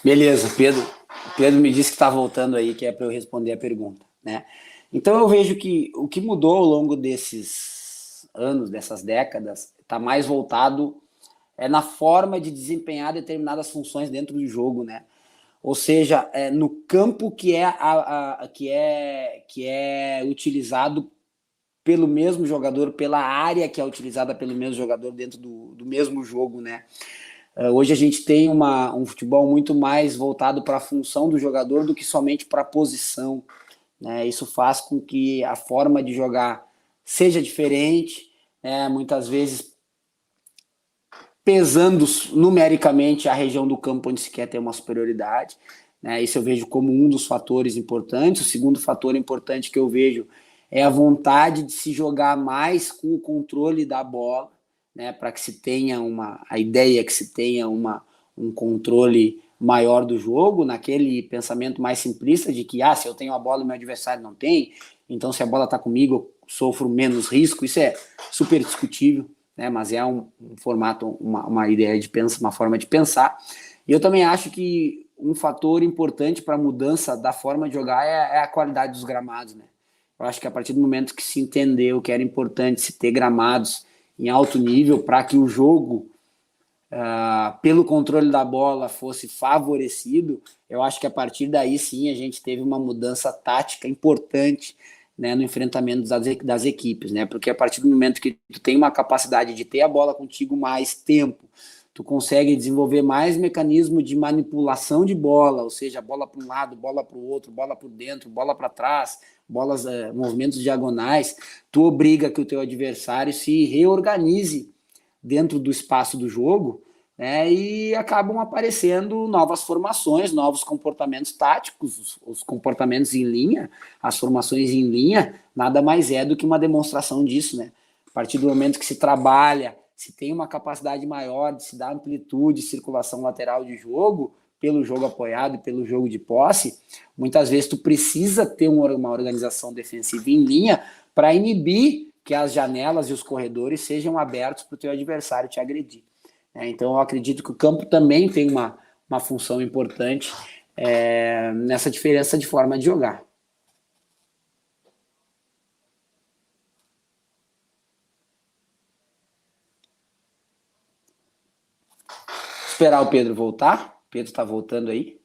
B: Beleza, Pedro me disse que está voltando aí, que é para eu responder a pergunta, né? Então eu vejo que o que mudou ao longo desses anos, dessas décadas, está mais voltado na forma de desempenhar determinadas funções dentro do jogo, né? Ou seja, no campo que é utilizado pelo mesmo jogador, pela área que é utilizada pelo mesmo jogador dentro do mesmo jogo, né? Hoje a gente tem um futebol muito mais voltado para a função do jogador do que somente para a posição. Né? Isso faz com que a forma de jogar seja diferente, muitas vezes pesando numericamente a região do campo onde se quer ter uma superioridade. Né? Isso eu vejo como um dos fatores importantes. O segundo fator importante que eu vejo é a vontade de se jogar mais com o controle da bola, né, para que se tenha a ideia que se tenha um controle maior do jogo, naquele pensamento mais simplista de que se eu tenho a bola e meu adversário não tem, então se a bola está comigo eu sofro menos risco. Isso é super discutível, né, mas é um formato, uma ideia de pensar, uma forma de pensar. E eu também acho que um fator importante para a mudança da forma de jogar é a qualidade dos gramados, né? Eu acho que a partir do momento que se entendeu que era importante se ter gramados em alto nível para que o jogo, pelo controle da bola, fosse favorecido, eu acho que a partir daí sim a gente teve uma mudança tática importante, né, no enfrentamento das equipes, né? Porque a partir do momento que tu tem uma capacidade de ter a bola contigo mais tempo, tu consegue desenvolver mais mecanismo de manipulação de bola, ou seja, bola para um lado, bola para o outro, bola por dentro, bola para trás, movimentos diagonais, tu obriga que o teu adversário se reorganize dentro do espaço do jogo, né, e acabam aparecendo novas formações, novos comportamentos táticos, os comportamentos em linha, as formações em linha, nada mais é do que uma demonstração disso, né? A partir do momento que se trabalha, se tem uma capacidade maior de se dar amplitude, circulação lateral de jogo, pelo jogo apoiado e pelo jogo de posse, muitas vezes tu precisa ter uma organização defensiva em linha para inibir que as janelas e os corredores sejam abertos para o teu adversário te agredir. Então eu acredito que o campo também tem uma função importante nessa diferença de forma de jogar. Esperar o Pedro voltar. O Pedro está voltando aí.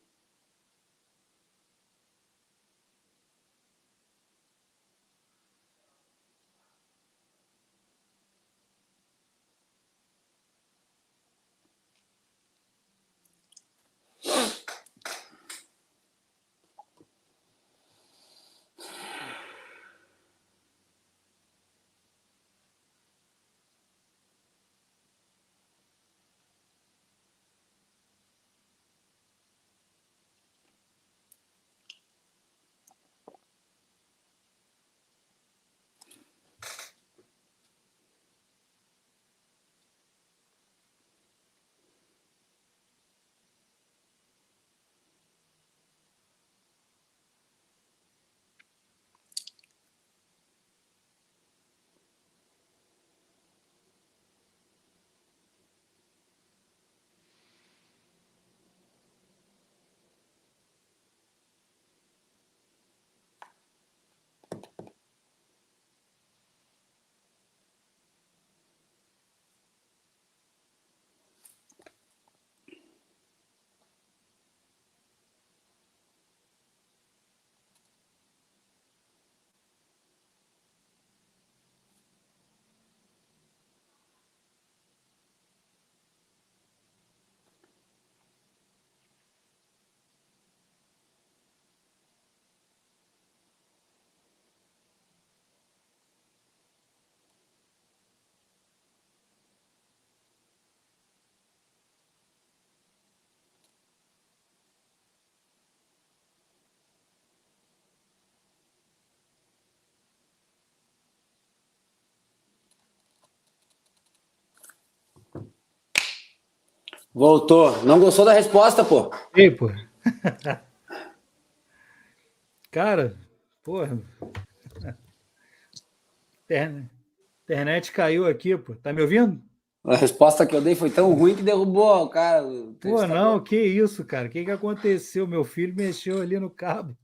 B: Voltou. Não gostou da resposta, pô?
A: Ei, pô. Cara, porra. Internet caiu aqui, pô. Tá me ouvindo?
B: A resposta que eu dei foi tão ruim que derrubou o cara, o
A: Pô,
B: entrevistador.
A: não, que isso, cara? O que aconteceu? Meu filho mexeu ali no cabo.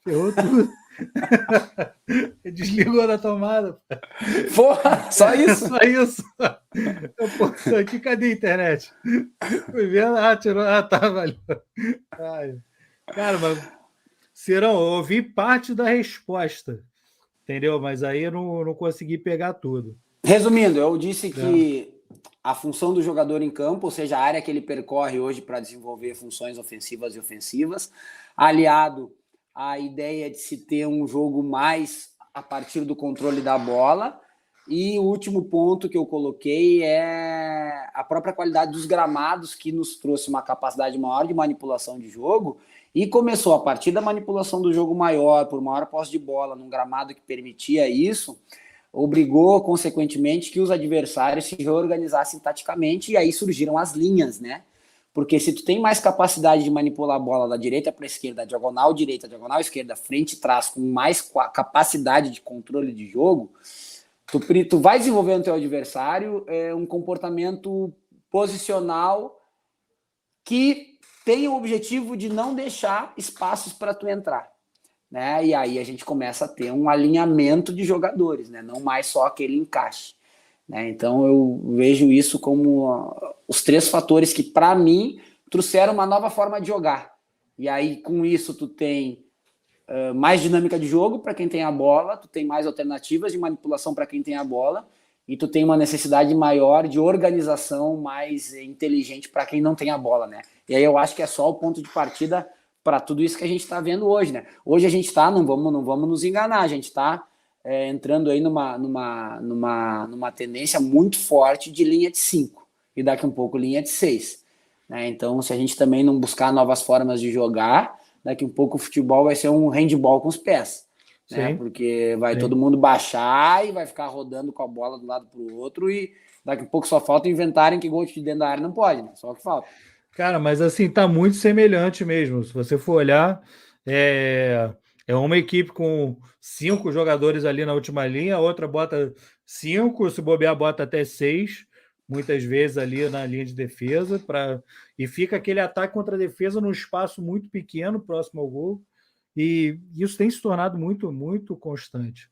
A: Ferrou tudo. Desligou da tomada.
B: Porra, só isso?
A: Só isso. Pô, isso aqui, cadê a internet? Fui vendo, tirou. Tá, valeu. Ai. Cara, mas, Cirão, eu ouvi parte da resposta, entendeu? Mas aí eu não consegui pegar tudo.
B: Resumindo, eu disse
A: É.
B: que a função do jogador em campo, ou seja, a área que ele percorre hoje para desenvolver funções ofensivas e ofensivas, aliado à ideia de se ter um jogo mais a partir do controle da bola. E o último ponto que eu coloquei é a própria qualidade dos gramados, que nos trouxe uma capacidade maior de manipulação de jogo, e começou a partir da manipulação do jogo maior, por maior posse de bola, num gramado que permitia isso, obrigou, consequentemente, que os adversários se reorganizassem taticamente, e aí surgiram as linhas, né? Porque se tu tem mais capacidade de manipular a bola da direita para a esquerda, diagonal direita, diagonal esquerda, frente e trás, com mais capacidade de controle de jogo, tu vai desenvolver no teu adversário um comportamento posicional que tem o objetivo de não deixar espaços para tu entrar. Né? E aí a gente começa a ter um alinhamento de jogadores, né? Não mais só aquele encaixe. Né? Então eu vejo isso como os três fatores que, para mim, trouxeram uma nova forma de jogar. E aí, com isso, tu tem mais dinâmica de jogo para quem tem a bola, tu tem mais alternativas de manipulação para quem tem a bola, e tu tem uma necessidade maior de organização mais inteligente para quem não tem a bola, né? E aí eu acho que é só o ponto de partida para tudo isso que a gente está vendo hoje, né? Hoje a gente está, não vamos nos enganar, a gente está entrando aí numa tendência muito forte de linha de 5 e daqui um pouco linha de 6. Né? Então, se a gente também não buscar novas formas de jogar, daqui um pouco o futebol vai ser um handball com os pés. Né? Porque vai todo mundo baixar e vai ficar rodando com a bola de um lado para o outro e daqui a pouco só falta inventarem que gol de dentro da área não pode, né? Só o que falta.
A: Cara, mas assim, tá muito semelhante mesmo. Se você for olhar, é uma equipe com 5 jogadores ali na última linha, a outra bota 5, se bobear, bota até 6, muitas vezes ali na linha de defesa, e fica aquele ataque contra a defesa num espaço muito pequeno, próximo ao gol, e isso tem se tornado muito, muito constante.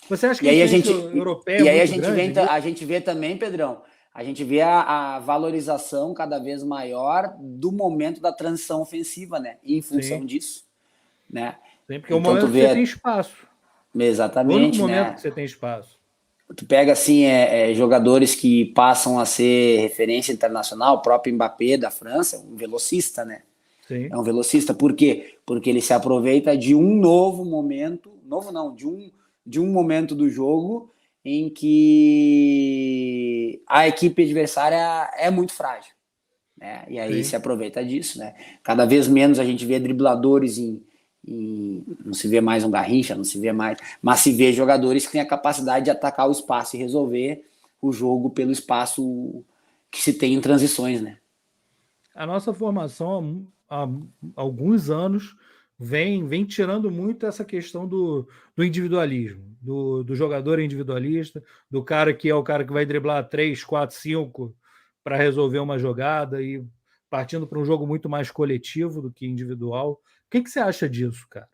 A: Você acha que a influência europeia é muito grande?
B: A gente vê também, Pedrão, a gente vê a valorização cada vez maior do momento da transição ofensiva, né? E em função disso, né?
A: Sim, porque então, o momento que você tem espaço.
B: Exatamente,
A: o único momento
B: né?
A: que você tem espaço.
B: Tu pega, assim, jogadores que passam a ser referência internacional, o próprio Mbappé da França, um velocista, né?
A: Sim.
B: É um velocista. Por quê? Porque ele se aproveita de um novo momento, de um momento do jogo em que a equipe adversária é muito frágil. Né? E aí se aproveita disso. Né? Cada vez menos a gente vê dribladores não se vê mais um Garrincha, não se vê mais, mas se vê jogadores que têm a capacidade de atacar o espaço e resolver o jogo pelo espaço que se tem em transições. Né?
A: A nossa formação há alguns anos vem tirando muito essa questão do individualismo, do jogador individualista, do cara que é o cara que vai driblar 3, 4, 5 para resolver uma jogada e partindo para um jogo muito mais coletivo do que individual. O que você acha disso, cara?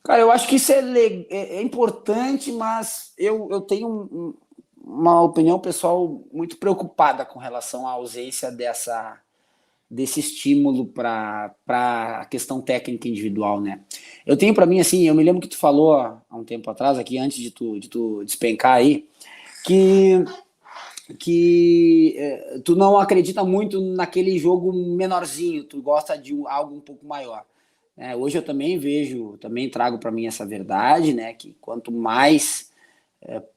B: Cara, eu acho que isso é importante, mas eu tenho uma opinião pessoal muito preocupada com relação à ausência desse estímulo para a questão técnica individual, né? Eu tenho para mim, assim, eu me lembro que tu falou há um tempo atrás, aqui antes de tu despencar aí, que tu não acredita muito naquele jogo menorzinho, tu gosta de algo um pouco maior. Hoje eu também vejo, também trago para mim essa verdade, né, que quanto mais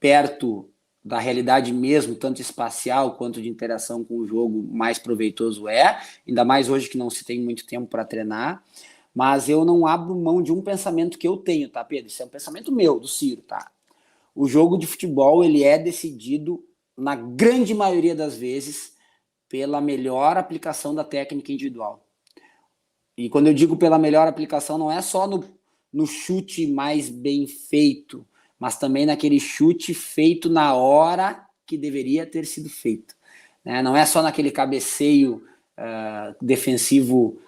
B: perto da realidade mesmo, tanto espacial quanto de interação com o jogo, mais proveitoso é, ainda mais hoje que não se tem muito tempo para treinar, mas eu não abro mão de um pensamento que eu tenho, tá, Pedro? Isso é um pensamento meu, do Ciro, tá? O jogo de futebol, ele é decidido, na grande maioria das vezes, pela melhor aplicação da técnica individual. E quando eu digo pela melhor aplicação, não é só no chute mais bem feito, mas também naquele chute feito na hora que deveria ter sido feito. Né? Não é só naquele cabeceio defensivo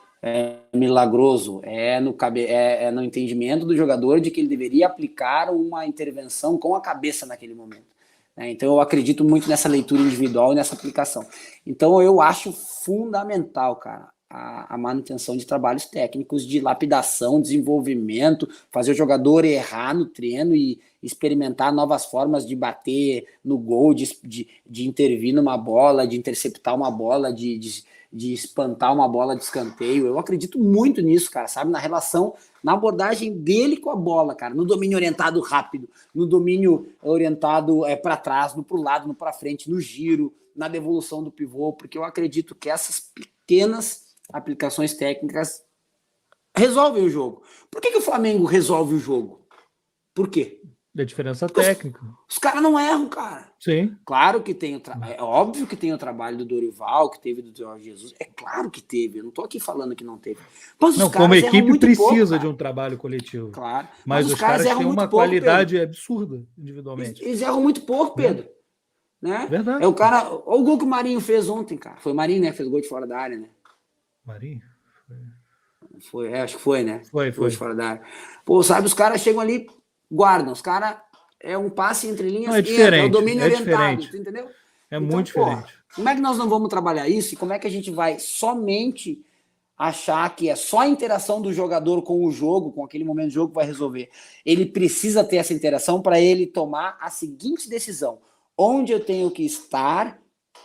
B: milagroso, é no entendimento do jogador de que ele deveria aplicar uma intervenção com a cabeça naquele momento. Então eu acredito muito nessa leitura individual e nessa aplicação. Então eu acho fundamental, cara, a manutenção de trabalhos técnicos de lapidação, desenvolvimento, fazer o jogador errar no treino e experimentar novas formas de bater no gol, de intervir numa bola, de interceptar uma bola, de espantar uma bola de escanteio. Eu acredito muito nisso, cara, sabe? Na relação, na abordagem dele com a bola, cara, no domínio orientado rápido, no domínio orientado para trás, no pro lado, no para frente, no giro, na devolução do pivô, porque eu acredito que essas pequenas aplicações técnicas resolvem o jogo. Por que o Flamengo resolve o jogo? Por quê?
A: Da diferença técnica.
B: Os caras não erram, cara.
A: Sim.
B: Claro que tem é óbvio que tem o trabalho do Dorival, que teve do Jorge Jesus. É claro que teve. Eu não tô aqui falando que não teve. Mas os caras
A: como equipe precisa
B: pouco,
A: de um trabalho coletivo.
B: claro.
A: Mas os caras têm uma qualidade absurda individualmente.
B: Eles erram muito pouco, Pedro. Né?
A: Verdade.
B: É o cara. Olha o gol que o Marinho fez ontem, cara. Foi o Marinho, né? Que fez o gol de fora da área, né?
A: Marinho?
B: Foi, acho que foi, né?
A: Foi.
B: De fora da área. Pô, sabe, os caras chegam ali, guardam. Os caras é um passe entre linhas,
A: é diferente,
B: é o domínio orientado,
A: diferente.
B: entendeu?
A: É muito diferente.
B: Como é que nós não vamos trabalhar isso? E como é que a gente vai somente achar que é só a interação do jogador com o jogo, com aquele momento do jogo que vai resolver? Ele precisa ter essa interação para ele tomar a seguinte decisão: onde eu tenho que estar,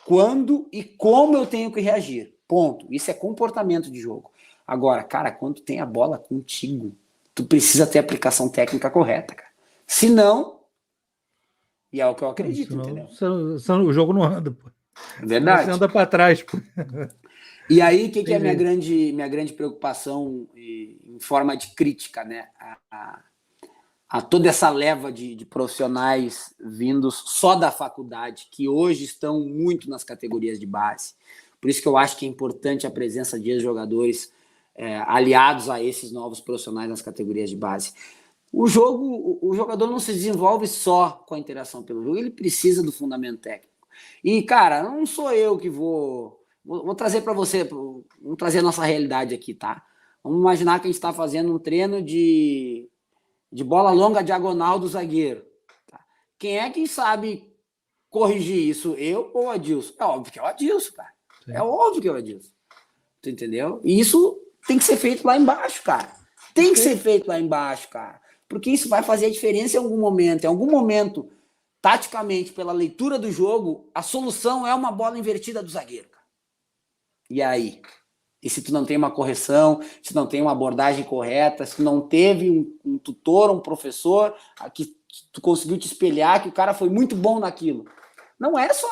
B: quando e como eu tenho que reagir. Ponto. Isso é comportamento de jogo. Agora, cara, quando tu tem a bola contigo, tu precisa ter a aplicação técnica correta, cara. Se não, e é o que eu acredito,
A: senão,
B: entendeu?
A: O jogo não anda, pô.
B: É verdade.
A: Você anda para trás, pô.
B: E aí, o que é minha grande preocupação em forma de crítica, né? A toda essa leva de profissionais vindos só da faculdade, que hoje estão muito nas categorias de base. Por isso que eu acho que é importante a presença de ex-jogadores aliados a esses novos profissionais nas categorias de base. O jogador não se desenvolve só com a interação pelo jogo, ele precisa do fundamento técnico. E, cara, não sou eu que vou trazer para você, vamos trazer a nossa realidade aqui, tá? Vamos imaginar que a gente está fazendo um treino de bola longa diagonal do zagueiro. Tá? Quem é que sabe corrigir isso? Eu ou o Adilson? É óbvio que é o Adilson, cara. Sim. É óbvio que é o Adilson. Tu entendeu? E isso tem que ser feito lá embaixo, cara. Tem que ser feito lá embaixo, cara. Porque isso vai fazer a diferença em algum momento. Em algum momento, taticamente, pela leitura do jogo, a solução é uma bola invertida do zagueiro, cara. E aí? E se tu não tem uma correção, se não tem uma abordagem correta, se tu não teve um tutor, um professor que tu conseguiu te espelhar, que o cara foi muito bom naquilo. Não é só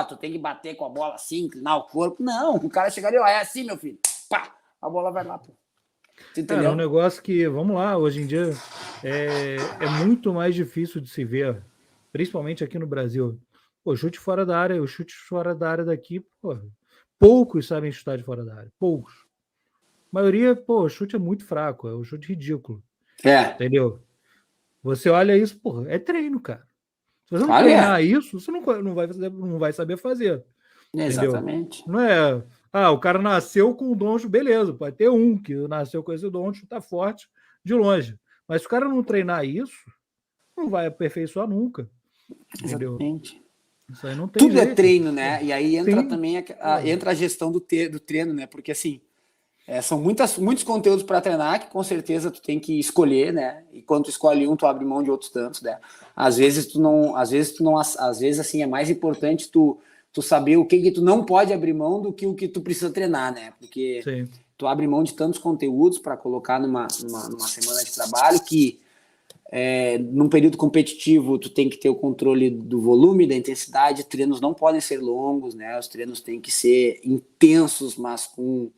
B: tu tem que bater com a bola assim, inclinar o corpo. Não, o cara chega ali, é assim, meu filho. Pá, a bola vai lá, pô.
A: Cara, é um negócio que, vamos lá, hoje em dia é muito mais difícil de se ver, principalmente aqui no Brasil. Pô, chute fora da área, os chutes fora da área daqui, pô, poucos sabem chutar de fora da área, poucos. A maioria, pô, o chute é muito fraco, é um chute ridículo. Entendeu? Você olha isso, pô, é treino, cara. Se você não treinar isso, você não vai saber fazer.
B: Exatamente.
A: Entendeu? Não é... o cara nasceu com o dom, beleza, pode ter um que nasceu com esse dom, chuta forte de longe. Mas se o cara não treinar isso, não vai aperfeiçõar nunca. Entendeu?
B: Exatamente.
A: Isso aí não tem
B: Tudo
A: jeito.
B: É treino, né? E aí entra também entra a gestão do treino, né? Porque assim, são muitos conteúdos para treinar que com certeza tu tem que escolher, né? E quando tu escolhe um, tu abre mão de outros tantos, né? Às vezes assim é mais importante tu saber o que tu não pode abrir mão do que o que tu precisa treinar, né? Porque tu abre mão de tantos conteúdos para colocar numa semana de trabalho que num período competitivo tu tem que ter o controle do volume, da intensidade, treinos não podem ser longos, né? Os treinos têm que ser intensos, mas com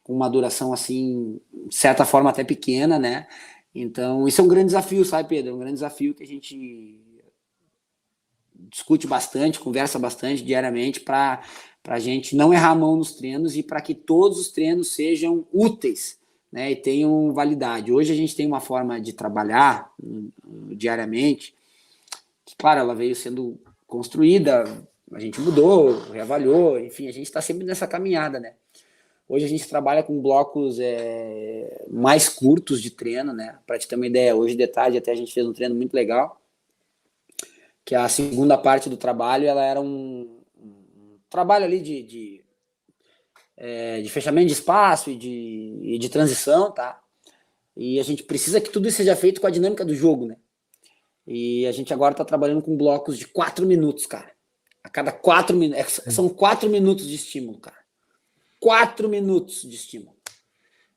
B: uma duração assim, de certa forma até pequena, né? Então, isso é um grande desafio, sabe, Pedro? É um grande desafio que a gente discute bastante, conversa bastante diariamente para para a gente não errar a mão nos treinos e para que todos os treinos sejam úteis, né, e tenham validade. Hoje a gente tem uma forma de trabalhar diariamente, que, claro, ela veio sendo construída, a gente mudou, reavaliou, enfim, a gente está sempre nessa caminhada, né? Hoje a gente trabalha com blocos mais curtos de treino, né? Para te ter uma ideia, hoje de tarde até a gente fez um treino muito legal, que a segunda parte do trabalho, ela era um trabalho ali de fechamento de espaço e de transição, tá? E a gente precisa que tudo isso seja feito com a dinâmica do jogo, né? E a gente agora tá trabalhando com blocos de 4 minutos, cara. A cada 4 minutos. São 4 minutos de estímulo, cara. 4 minutos de estímulo.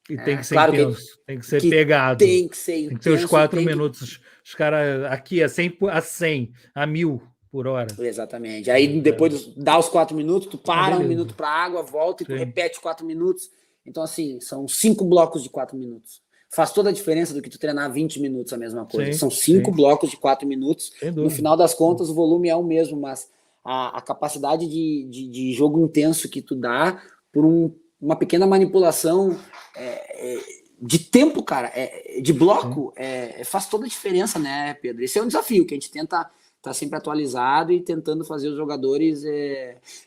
A: E tem que ser
B: claro
A: intenso, tem que ser pegado.
B: Tem que ser intenso.
A: Tem que ser os 4 minutos. Os caras aqui a 100, a 1000 por hora.
B: Exatamente. Aí depois dá os 4 minutos, tu para 1 minuto para água, volta e tu repete 4 minutos. Então, assim, são 5 blocos de 4 minutos. Faz toda a diferença do que tu treinar 20 minutos a mesma coisa. São 5 blocos de 4 minutos. No final das contas, o volume é o mesmo, mas a capacidade de jogo intenso que tu dá por uma pequena manipulação de tempo, cara, de bloco, faz toda a diferença, né, Pedro? Esse é um desafio que a gente tenta estar sempre atualizado e tentando fazer os jogadores...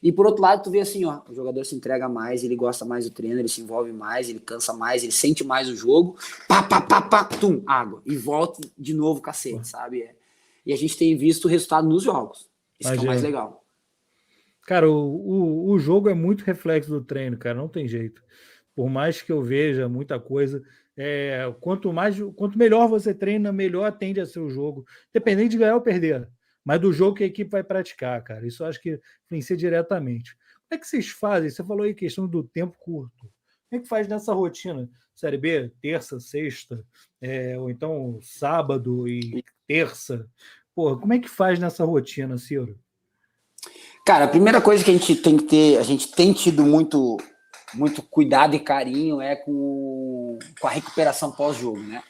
B: E por outro lado, tu vê assim, ó, o jogador se entrega mais, ele gosta mais do treino, ele se envolve mais, ele cansa mais, ele sente mais o jogo, tum, água, e volta de novo, cacete, sabe? E a gente tem visto o resultado nos jogos. Isso que é o mais legal.
A: Cara, o jogo é muito reflexo do treino, cara, não tem jeito. Por mais que eu veja muita coisa, quanto melhor você treina, melhor tende a ser o jogo, independente de ganhar ou perder, mas do jogo que a equipe vai praticar, cara. Isso eu acho que influencia diretamente. Como é que vocês fazem? Você falou aí questão do tempo curto. Como é que faz nessa rotina? Série B, terça, sexta, ou então sábado e terça? Porra, como é que faz nessa rotina, Ciro?
B: Cara, a primeira coisa que a gente tem que ter, a gente tem tido muito cuidado e carinho com a recuperação pós-jogo, né?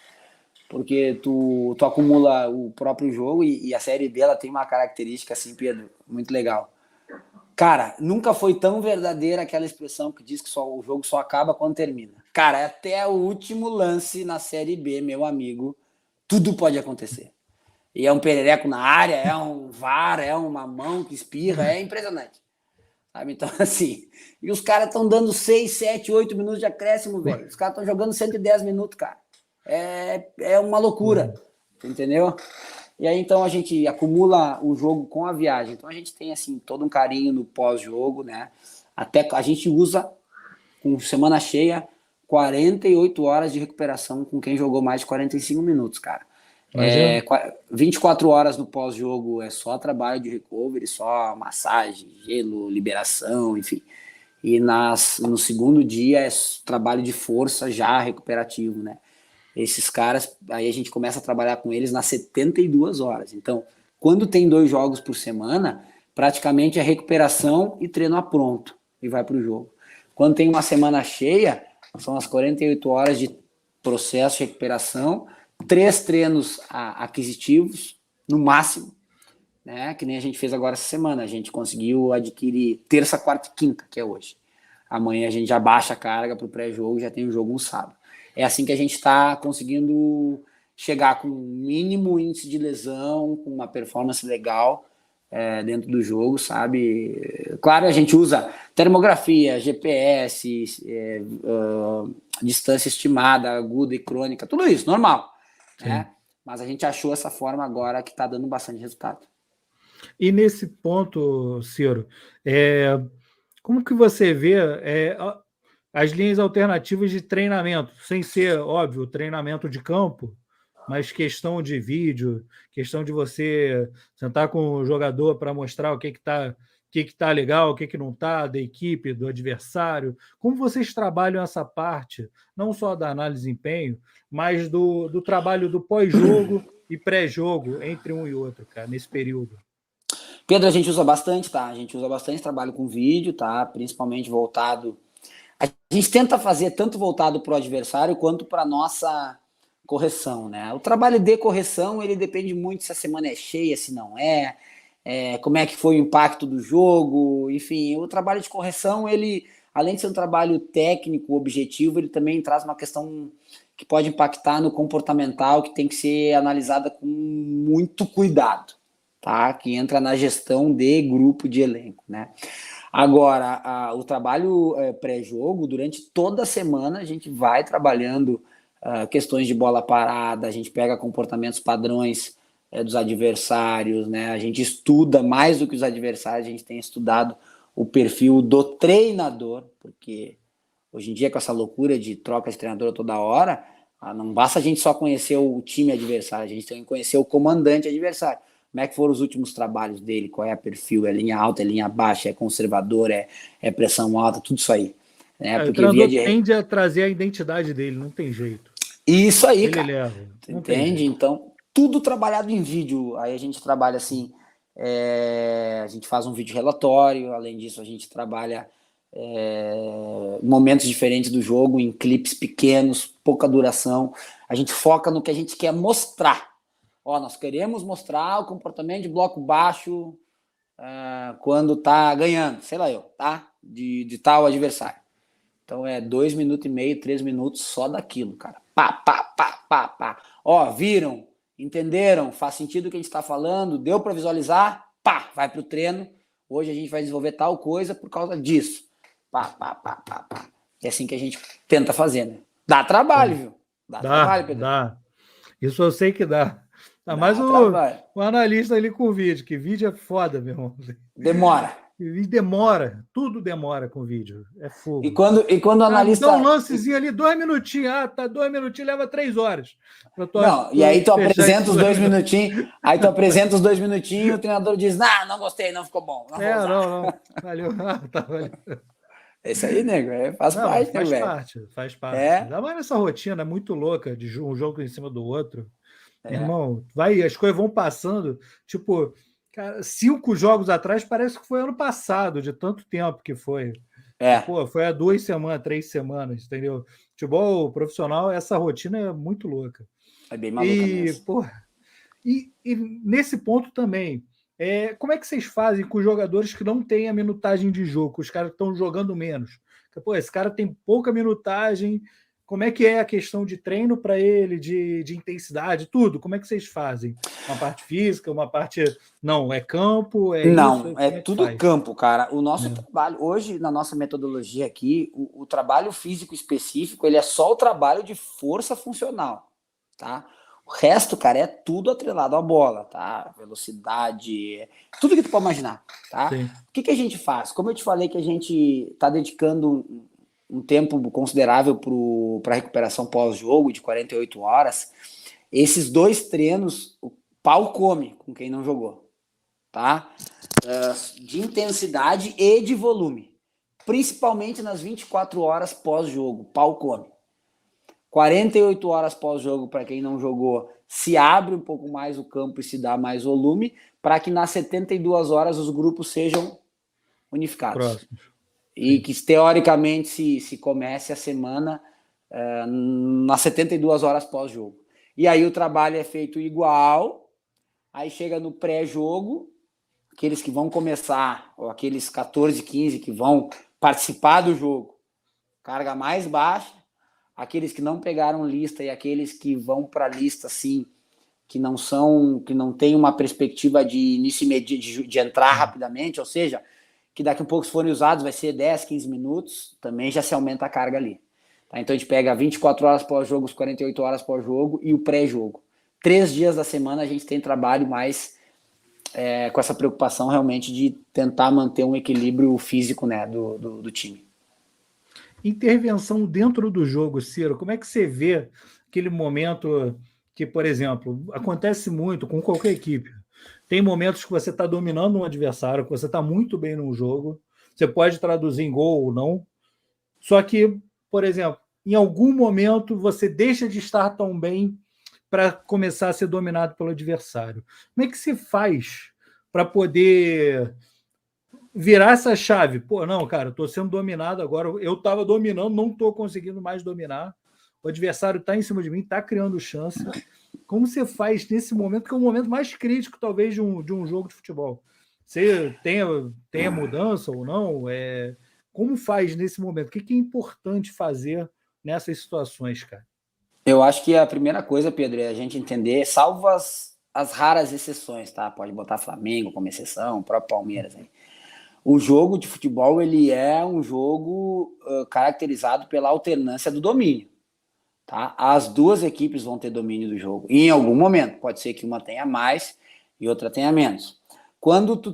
B: Porque tu acumula o próprio jogo e a Série B ela tem uma característica assim, Pedro, muito legal. Cara, nunca foi tão verdadeira aquela expressão que diz que o jogo só acaba quando termina. Cara, até o último lance na Série B, meu amigo, tudo pode acontecer. E é um perereco na área, é um VAR, é uma mão que espirra, é impressionante. Sabe? Então, assim, e os caras estão dando 6, 7, 8 minutos de acréscimo, velho. Os caras estão jogando 110 minutos, cara. É uma loucura, entendeu? E aí, então, a gente acumula o jogo com a viagem. Então, a gente tem, assim, todo um carinho no pós-jogo, né? Até a gente usa, com semana cheia, 48 horas de recuperação com quem jogou mais de 45 minutos, cara. 24 horas no pós-jogo é só trabalho de recovery, só massagem, gelo, liberação, enfim. E no segundo dia é trabalho de força já recuperativo, né? Esses caras, aí a gente começa a trabalhar com eles nas 72 horas. Então, quando tem 2 jogos por semana, praticamente é recuperação e treino a pronto e vai para o jogo. Quando tem uma semana cheia, são as 48 horas de processo de recuperação, 3 treinos aquisitivos, no máximo, né? Que nem a gente fez agora essa semana. A gente conseguiu adquirir terça, quarta e quinta, que é hoje. Amanhã a gente já baixa a carga para o pré-jogo, já tem o jogo no sábado. É assim que a gente está conseguindo chegar com um mínimo índice de lesão, com uma performance legal dentro do jogo, sabe? Claro, a gente usa termografia, GPS, distância estimada, aguda e crônica, tudo isso, normal. Né? Mas a gente achou essa forma agora que está dando bastante resultado.
A: E nesse ponto, Ciro, como que você vê as linhas alternativas de treinamento, sem ser, óbvio, treinamento de campo, mas questão de vídeo, questão de você sentar com o jogador para mostrar o que está legal, o que não está, da equipe, do adversário. Como vocês trabalham essa parte, não só da análise de desempenho, mas do trabalho do pós-jogo e pré-jogo, entre um e outro, cara, nesse período?
B: Pedro, a gente usa bastante, tá? A gente usa bastante trabalho com vídeo, tá? Principalmente voltado... A gente tenta fazer tanto voltado para o adversário quanto para a nossa correção, né? O trabalho de correção, ele depende muito se a semana é cheia, se não é. como é que foi o impacto do jogo, enfim, o trabalho de correção, ele, além de ser um trabalho técnico, objetivo, ele também traz uma questão que pode impactar no comportamental, que tem que ser analisada com muito cuidado, tá? Que entra na gestão de grupo, de elenco, né? Agora, o trabalho pré-jogo, durante toda a semana, a gente vai trabalhando questões de bola parada, a gente pega comportamentos padrões dos adversários, né? A gente estuda mais do que os adversários, a gente tem estudado o perfil do treinador, porque hoje em dia, com essa loucura de troca de treinador toda hora, não basta a gente só conhecer o time adversário, a gente tem que conhecer o comandante adversário. Como é que foram os últimos trabalhos dele, qual é o perfil, é linha alta, é linha baixa, é conservador, é pressão alta, tudo isso aí. Né?
A: Porque o treinador tende a trazer a identidade dele, não tem jeito.
B: Isso aí,
A: ele
B: cara.
A: Leva,
B: entende? Então, tudo trabalhado em vídeo. Aí a gente trabalha assim, a gente faz um vídeo relatório, além disso a gente trabalha momentos diferentes do jogo, em clipes pequenos, pouca duração. A gente foca no que a gente quer mostrar. Nós queremos mostrar o comportamento de bloco baixo quando tá ganhando, sei lá tá? De tal adversário. Então 2 minutos e meio, 3 minutos só daquilo, cara. Pá, pá, pá, pá, pá. Viram? Entenderam? Faz sentido o que a gente está falando? Deu para visualizar? Pá, vai pro treino. Hoje a gente vai desenvolver tal coisa por causa disso. Pá, pá, pá, pá, pá. É assim que a gente tenta fazer, né? Dá trabalho, viu? Dá trabalho, Pedro.
A: Dá. Isso eu sei que dá. Mas o analista ali com o vídeo, que vídeo é foda, meu irmão.
B: Demora.
A: Demora, tudo demora com vídeo. É fogo.
B: E quando o analista.
A: Dá um lancezinho ali, 2 minutinhos. Tá 2 minutinhos, leva 3 horas.
B: E aí tu apresenta os 2 minutinhos. Aí tu apresenta os 2 minutinhos e o treinador diz: não gostei, não ficou bom.
A: Não. Valeu. Valeu.
B: É isso aí, nego. Faz parte, né, velho?
A: Faz parte. Ainda mais nessa rotina muito louca de um jogo em cima do outro. Irmão, as coisas vão passando. Tipo, cara, 5 jogos atrás parece que foi ano passado, de tanto tempo que foi. Foi há 2 semanas, 3 semanas, entendeu? Futebol profissional, essa rotina é muito louca.
B: É bem maluca mesmo.
A: E nesse ponto também, como é que vocês fazem com os jogadores que não têm a minutagem de jogo, os caras que estão jogando menos? Porque, esse cara tem pouca minutagem. Como é que é a questão de treino para ele, de intensidade, tudo? Como é que vocês fazem? Uma parte física, uma parte... Não, é campo,
B: Não,
A: isso?
B: é tudo campo, cara. O nosso trabalho, hoje, na nossa metodologia aqui, o trabalho físico específico, ele é só o trabalho de força funcional, tá? O resto, cara, é tudo atrelado à bola, tá? Velocidade, tudo que tu pode imaginar, tá?
A: Sim.
B: O que a gente faz? Como eu te falei que a gente tá dedicando um tempo considerável para recuperação pós-jogo, de 48 horas, esses 2 treinos, o pau come com quem não jogou, tá? De intensidade e de volume, principalmente nas 24 horas pós-jogo, pau come. 48 horas pós-jogo, para quem não jogou, se abre um pouco mais o campo e se dá mais volume, para que nas 72 horas os grupos sejam unificados.
A: Próximos.
B: E que, teoricamente, se comece a semana nas 72 horas pós-jogo. E aí o trabalho é feito igual, aí chega no pré-jogo, aqueles que vão começar, ou aqueles 14, 15 que vão participar do jogo, carga mais baixa, aqueles que não pegaram lista e aqueles que vão para a lista, assim, que não tem uma perspectiva de início de entrar rapidamente, ou seja, que daqui a pouco, se forem usados, vai ser 10, 15 minutos, também já se aumenta a carga ali. Tá? Então a gente pega 24 horas pós-jogo, os 48 horas pós-jogo e o pré-jogo. 3 dias da semana a gente tem trabalho mais com essa preocupação realmente de tentar manter um equilíbrio físico, né, do time.
A: Intervenção dentro do jogo, Ciro, como é que você vê aquele momento que, por exemplo, acontece muito com qualquer equipe? Tem momentos que você está dominando um adversário, que você está muito bem num jogo, você pode traduzir em gol ou não, só que, por exemplo, em algum momento você deixa de estar tão bem para começar a ser dominado pelo adversário. Como é que se faz para poder virar essa chave? Não, cara, estou sendo dominado agora, eu estava dominando, não estou conseguindo mais dominar, o adversário está em cima de mim, está criando chance. Como você faz nesse momento, que é o momento mais crítico, talvez, de um jogo de futebol? Você tem a mudança ou não? Como faz nesse momento? O que é importante fazer nessas situações, cara?
B: Eu acho que a primeira coisa, Pedro, é a gente entender, salvo as raras exceções, tá? Pode botar Flamengo como exceção, o próprio Palmeiras aí. O jogo de futebol, ele é um jogo caracterizado pela alternância do domínio, tá? As duas equipes vão ter domínio do jogo, em algum momento. Pode ser que uma tenha mais e outra tenha menos. Quando tu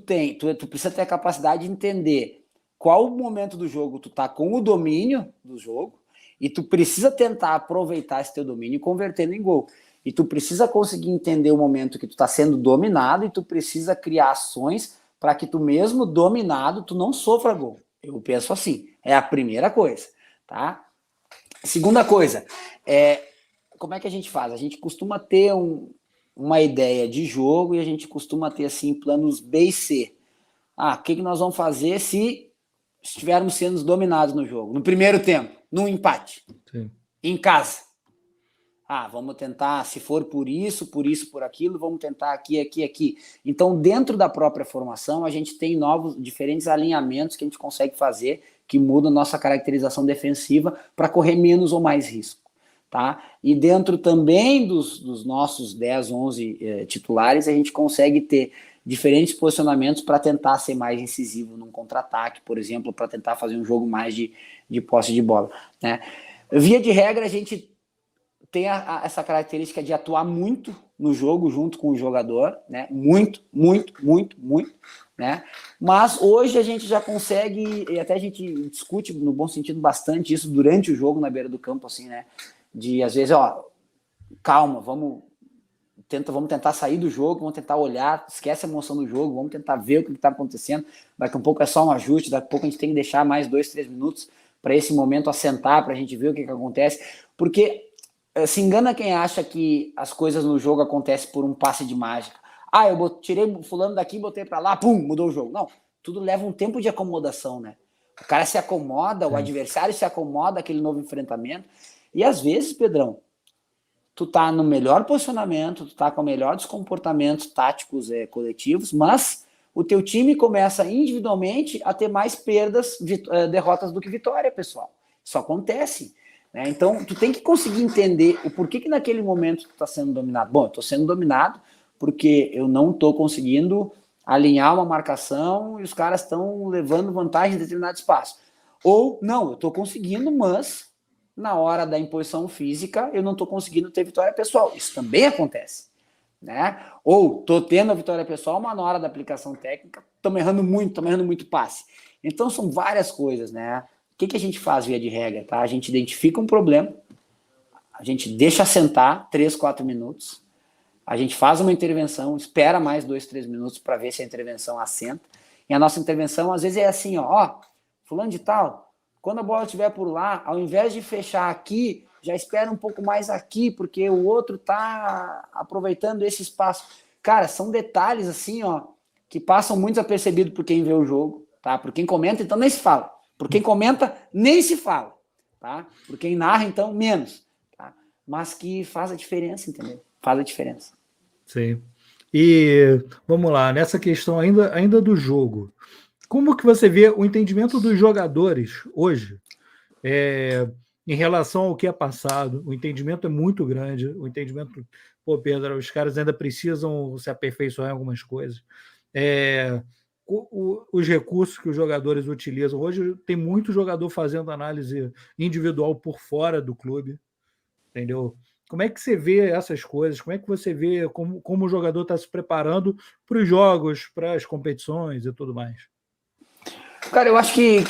B: precisa ter a capacidade de entender qual o momento do jogo tu tá com o domínio do jogo, e tu precisa tentar aproveitar esse teu domínio e convertendo em gol. E tu precisa conseguir entender o momento que tu tá sendo dominado, e tu precisa criar ações para que tu mesmo dominado, tu não sofra gol. Eu penso assim, é a primeira coisa, tá? Segunda coisa, como é que a gente faz? A gente costuma ter uma ideia de jogo, e a gente costuma ter assim planos B e C. O que nós vamos fazer se estivermos sendo dominados no jogo? No primeiro tempo, num empate,
A: Sim.
B: em casa. Vamos tentar, se for por isso, por aquilo, vamos tentar aqui. Então, dentro da própria formação, a gente tem diferentes alinhamentos que a gente consegue fazer, que mudam a nossa caracterização defensiva para correr menos ou mais risco. Tá? E dentro também dos nossos 10, 11 titulares, a gente consegue ter diferentes posicionamentos para tentar ser mais incisivo num contra-ataque, por exemplo, para tentar fazer um jogo mais de posse de bola, né? Via de regra, a gente tem essa característica de atuar muito no jogo junto com o jogador, né? Muito, né? Mas hoje a gente já consegue, e até a gente discute no bom sentido bastante isso durante o jogo na beira do campo, assim, né? De às vezes, calma, vamos tentar sair do jogo, vamos tentar olhar, esquece a emoção do jogo, vamos tentar ver o que está acontecendo. Daqui a pouco é só um ajuste, daqui a pouco a gente tem que deixar mais 2, 3 minutos para esse momento assentar, para a gente ver o que acontece, porque se engana quem acha que as coisas no jogo acontecem por um passe de mágica. Eu tirei fulano daqui, botei para lá, pum, mudou o jogo. Não, tudo leva um tempo de acomodação, né? O cara se acomoda, o adversário se acomoda àquele novo enfrentamento, e às vezes, Pedrão, tu tá no melhor posicionamento, tu tá com o melhor dos comportamentos táticos coletivos, mas o teu time começa individualmente a ter mais derrotas do que vitória, pessoal. Isso acontece, né? Então, tu tem que conseguir entender o porquê que naquele momento tu tá sendo dominado. Bom, eu tô sendo dominado porque eu não tô conseguindo alinhar uma marcação e os caras estão levando vantagem em determinado espaço. Ou, não, eu tô conseguindo, mas na hora da imposição física, eu não estou conseguindo ter vitória pessoal. Isso também acontece, né? Ou estou tendo a vitória pessoal, mas na hora da aplicação técnica, estamos errando muito passe. Então, são várias coisas, né? O que a gente faz via de regra, tá? A gente identifica um problema, a gente deixa assentar 3, 4 minutos, a gente faz uma intervenção, espera mais 2, 3 minutos para ver se a intervenção assenta. E a nossa intervenção, às vezes, é assim, fulano de tal, quando a bola estiver por lá, ao invés de fechar aqui, já espera um pouco mais aqui, porque o outro tá aproveitando esse espaço. Cara, são detalhes assim, que passam muito desapercebido por quem vê o jogo, tá? Por quem comenta, então nem se fala. Por quem comenta, nem se fala, tá? Por quem narra, então, menos, tá? Mas que faz a diferença, entendeu? Faz a diferença.
A: Sim. E vamos lá, nessa questão ainda do jogo, como que você vê o entendimento dos jogadores hoje em relação ao que é passado? O entendimento é muito grande, o entendimento, Pedro, os caras ainda precisam se aperfeiçoar em algumas coisas. Os recursos que os jogadores utilizam. Hoje tem muito jogador fazendo análise individual por fora do clube, entendeu? Como é que você vê essas coisas? Como é que você vê como o jogador está se preparando para os jogos, para as competições e tudo mais?
B: Cara, eu acho que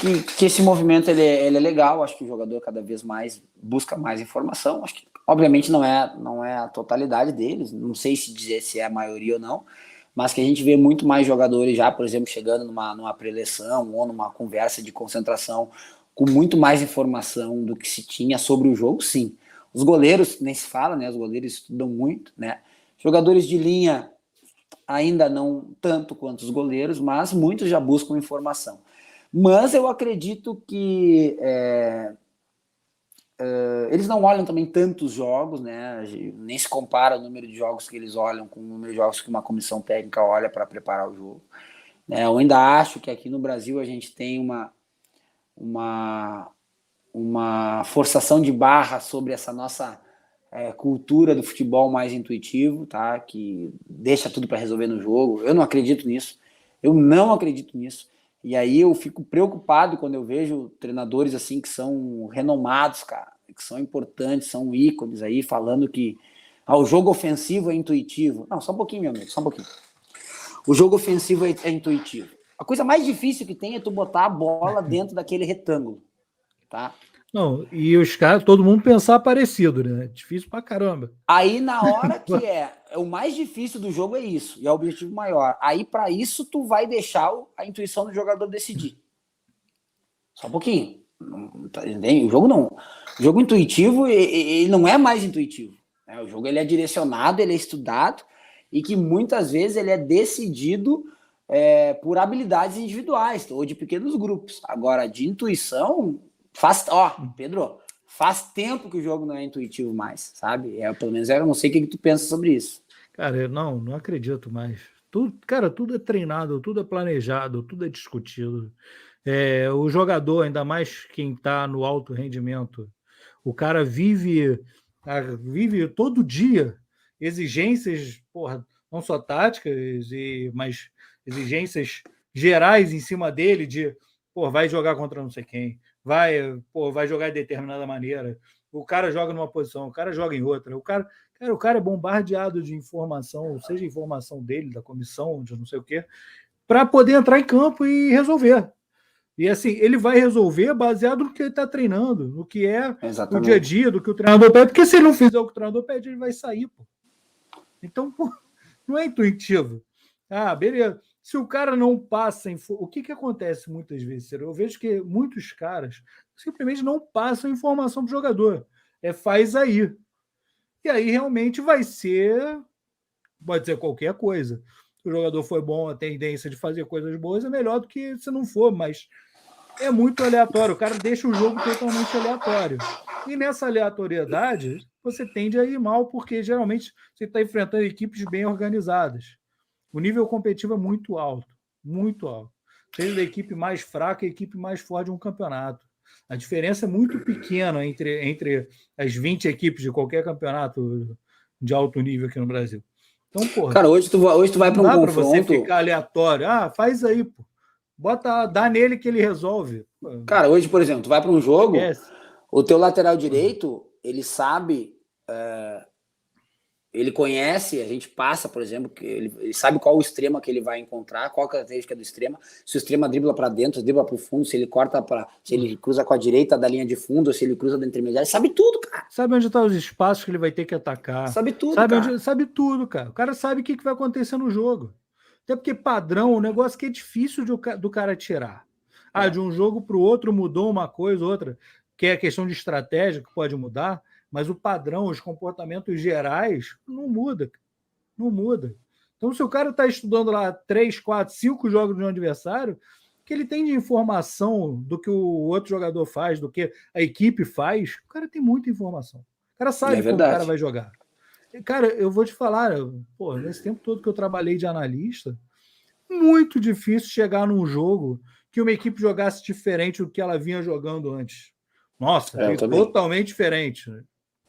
B: esse movimento ele é legal. Acho que o jogador cada vez mais busca mais informação. Acho que, obviamente, não é a totalidade deles. Não sei se dizer se é a maioria ou não, mas que a gente vê muito mais jogadores já, por exemplo, chegando numa preleção ou numa conversa de concentração com muito mais informação do que se tinha sobre o jogo, sim. Os goleiros, nem se fala, né? Os goleiros estudam muito, né? Jogadores de linha ainda não tanto quanto os goleiros, mas muitos já buscam informação. Mas eu acredito que Eles não olham também tantos jogos, né? Nem se compara o número de jogos que eles olham com o número de jogos que uma comissão técnica olha para preparar o jogo. Eu ainda acho que aqui no Brasil a gente tem uma forçação de barra sobre essa nossa cultura do futebol mais intuitivo, tá? Que deixa tudo para resolver no jogo. Eu não acredito nisso. Eu não acredito nisso. E aí eu fico preocupado quando eu vejo treinadores assim que são renomados, cara, que são importantes, são ícones aí, falando que o jogo ofensivo é intuitivo. Não, só um pouquinho, meu amigo, só um pouquinho. O jogo ofensivo é intuitivo. A coisa mais difícil que tem é tu botar a bola dentro daquele retângulo, tá?
A: Não, e os caras, todo mundo pensar parecido, né? Difícil pra caramba.
B: Aí na hora que o mais difícil do jogo é isso, e é o objetivo maior. Aí para isso tu vai deixar a intuição do jogador decidir. Só um pouquinho. O jogo não. O jogo intuitivo, ele não é mais intuitivo. Né? O jogo ele é direcionado, ele é estudado, e que muitas vezes ele é decidido por habilidades individuais ou de pequenos grupos. Agora, de intuição, Pedro, faz tempo que o jogo não é intuitivo mais, sabe? Pelo menos eu não sei o que tu pensa sobre isso.
A: Cara, eu não acredito mais. Tudo é treinado, tudo é planejado, tudo é discutido. O jogador, ainda mais quem está no alto rendimento, o cara vive todo dia exigências, não só táticas, mas exigências gerais em cima dele de vai jogar contra não sei quem, vai jogar de determinada maneira, o cara joga numa posição, o cara joga em outra, o cara é bombardeado de informação, seja informação dele, da comissão, de não sei o quê, para poder entrar em campo e resolver. E assim, ele vai resolver baseado no que ele está treinando, no que é o dia a dia, do que o treinador pede, porque se ele não fizer o que o treinador pede, ele vai sair, pô. Então, não é intuitivo. Beleza. Se o cara não passa... O que acontece muitas vezes? Eu vejo que muitos caras simplesmente não passam informação para o jogador. Faz aí. E aí realmente vai ser... Pode ser qualquer coisa. Se o jogador foi bom, a tendência de fazer coisas boas é melhor do que se não for, mas é muito aleatório. O cara deixa o jogo totalmente aleatório. E nessa aleatoriedade, você tende a ir mal, porque geralmente você está enfrentando equipes bem organizadas. O nível competitivo é muito alto, muito alto. Seja da equipe mais fraca e a equipe mais forte de um campeonato. A diferença é muito pequena entre as 20 equipes de qualquer campeonato de alto nível aqui no Brasil. Então, porra.
B: Cara, hoje tu vai para um confronto...
A: Não dá para você ficar aleatório. Faz aí, pô. Dá nele que ele resolve.
B: Cara, hoje, por exemplo, tu vai para um jogo, o teu lateral direito, ele sabe, ele conhece, a gente passa, por exemplo, que ele sabe qual o extrema que ele vai encontrar, qual a característica do extrema, se o extrema dribla para dentro, se dribla para o fundo, se ele se ele cruza com a direita da linha de fundo, ou se ele cruza da intermediária, sabe tudo, cara.
A: Sabe onde estão os espaços que ele vai ter que atacar.
B: Sabe tudo,
A: sabe tudo, cara. O cara sabe o que vai acontecer no jogo. Até porque padrão é um negócio que é difícil do cara tirar. De um jogo para o outro mudou uma coisa, outra, que é questão de estratégia que pode mudar, mas o padrão, os comportamentos gerais, não muda. Não muda. Então, se o cara está estudando lá 3, 4, 5 jogos de um adversário, que ele tem de informação do que o outro jogador faz, do que a equipe faz, o cara tem muita informação. O cara sabe como o cara vai jogar. Cara, eu vou te falar, nesse tempo todo que eu trabalhei de analista, muito difícil chegar num jogo que uma equipe jogasse diferente do que ela vinha jogando antes. Nossa, totalmente diferente.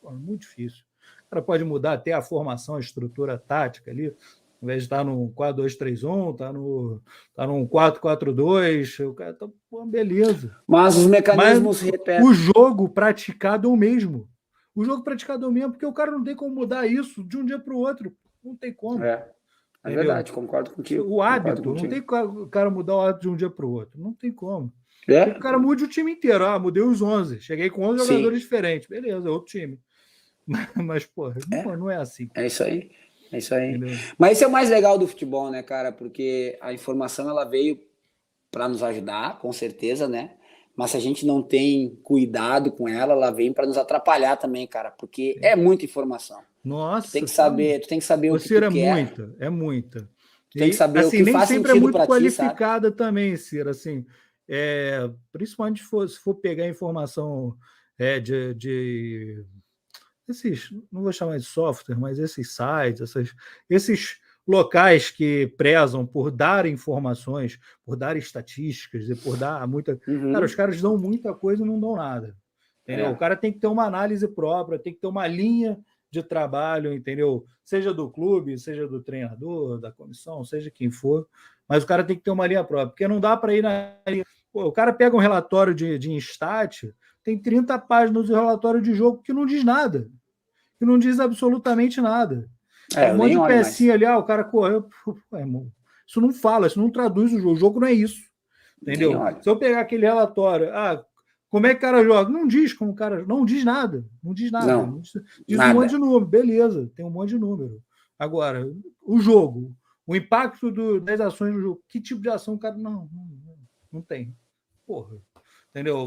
A: Muito difícil. O cara pode mudar até a formação, a estrutura tática ali. Ao invés de estar no 4-2-3-1, está num 4-4-2. O cara tá, beleza.
B: Mas os mecanismos repetem.
A: O jogo praticado é o mesmo. O jogo praticado é o mesmo, porque o cara não tem como mudar isso de um dia para o outro. Não tem como.
B: É verdade, concordo contigo.
A: O hábito, não tem o cara mudar o hábito de um dia para o outro. Não tem como. O cara mude o time inteiro. Mudei os 11. Cheguei com 11 jogadores diferentes. Beleza, outro time. Mas, não é assim.
B: É isso aí. Entendeu? Mas esse é o mais legal do futebol, né, cara? Porque a informação, ela veio para nos ajudar, com certeza, né? Mas se a gente não tem cuidado com ela vem para nos atrapalhar também, cara. Porque é muita informação.
A: Nossa.
B: Tu tem que saber o que tu quer.
A: É muita.
B: Tu tem que saber o que faz sentido
A: para ti, nem sempre é muito
B: qualificada
A: também, Ciro, assim. Principalmente se for pegar informação esses, não vou chamar de software, mas esses sites, esses locais que prezam por dar informações, por dar estatísticas e por dar muita. Cara, os caras dão muita coisa e não dão nada. Entendeu? O cara tem que ter uma análise própria, tem que ter uma linha de trabalho, entendeu? Seja do clube, seja do treinador, da comissão, seja quem for, mas o cara tem que ter uma linha própria, porque não dá para ir na. Pô, o cara pega um relatório de Instat, tem 30 páginas de relatório de jogo que não diz nada, que não diz absolutamente nada. Um monte de pecinha ali, o cara correu. Pô, irmão, isso não fala, isso não traduz o jogo não é isso. Entendeu? Se eu pegar aquele relatório, como é que o cara joga? Não diz como o cara. Não diz nada. Não diz nada.
B: Não,
A: diz nada. Um monte de número. Beleza, tem um monte de número. Agora, o jogo, o impacto das ações do jogo. Que tipo de ação o cara. Não tem. Porra. Entendeu?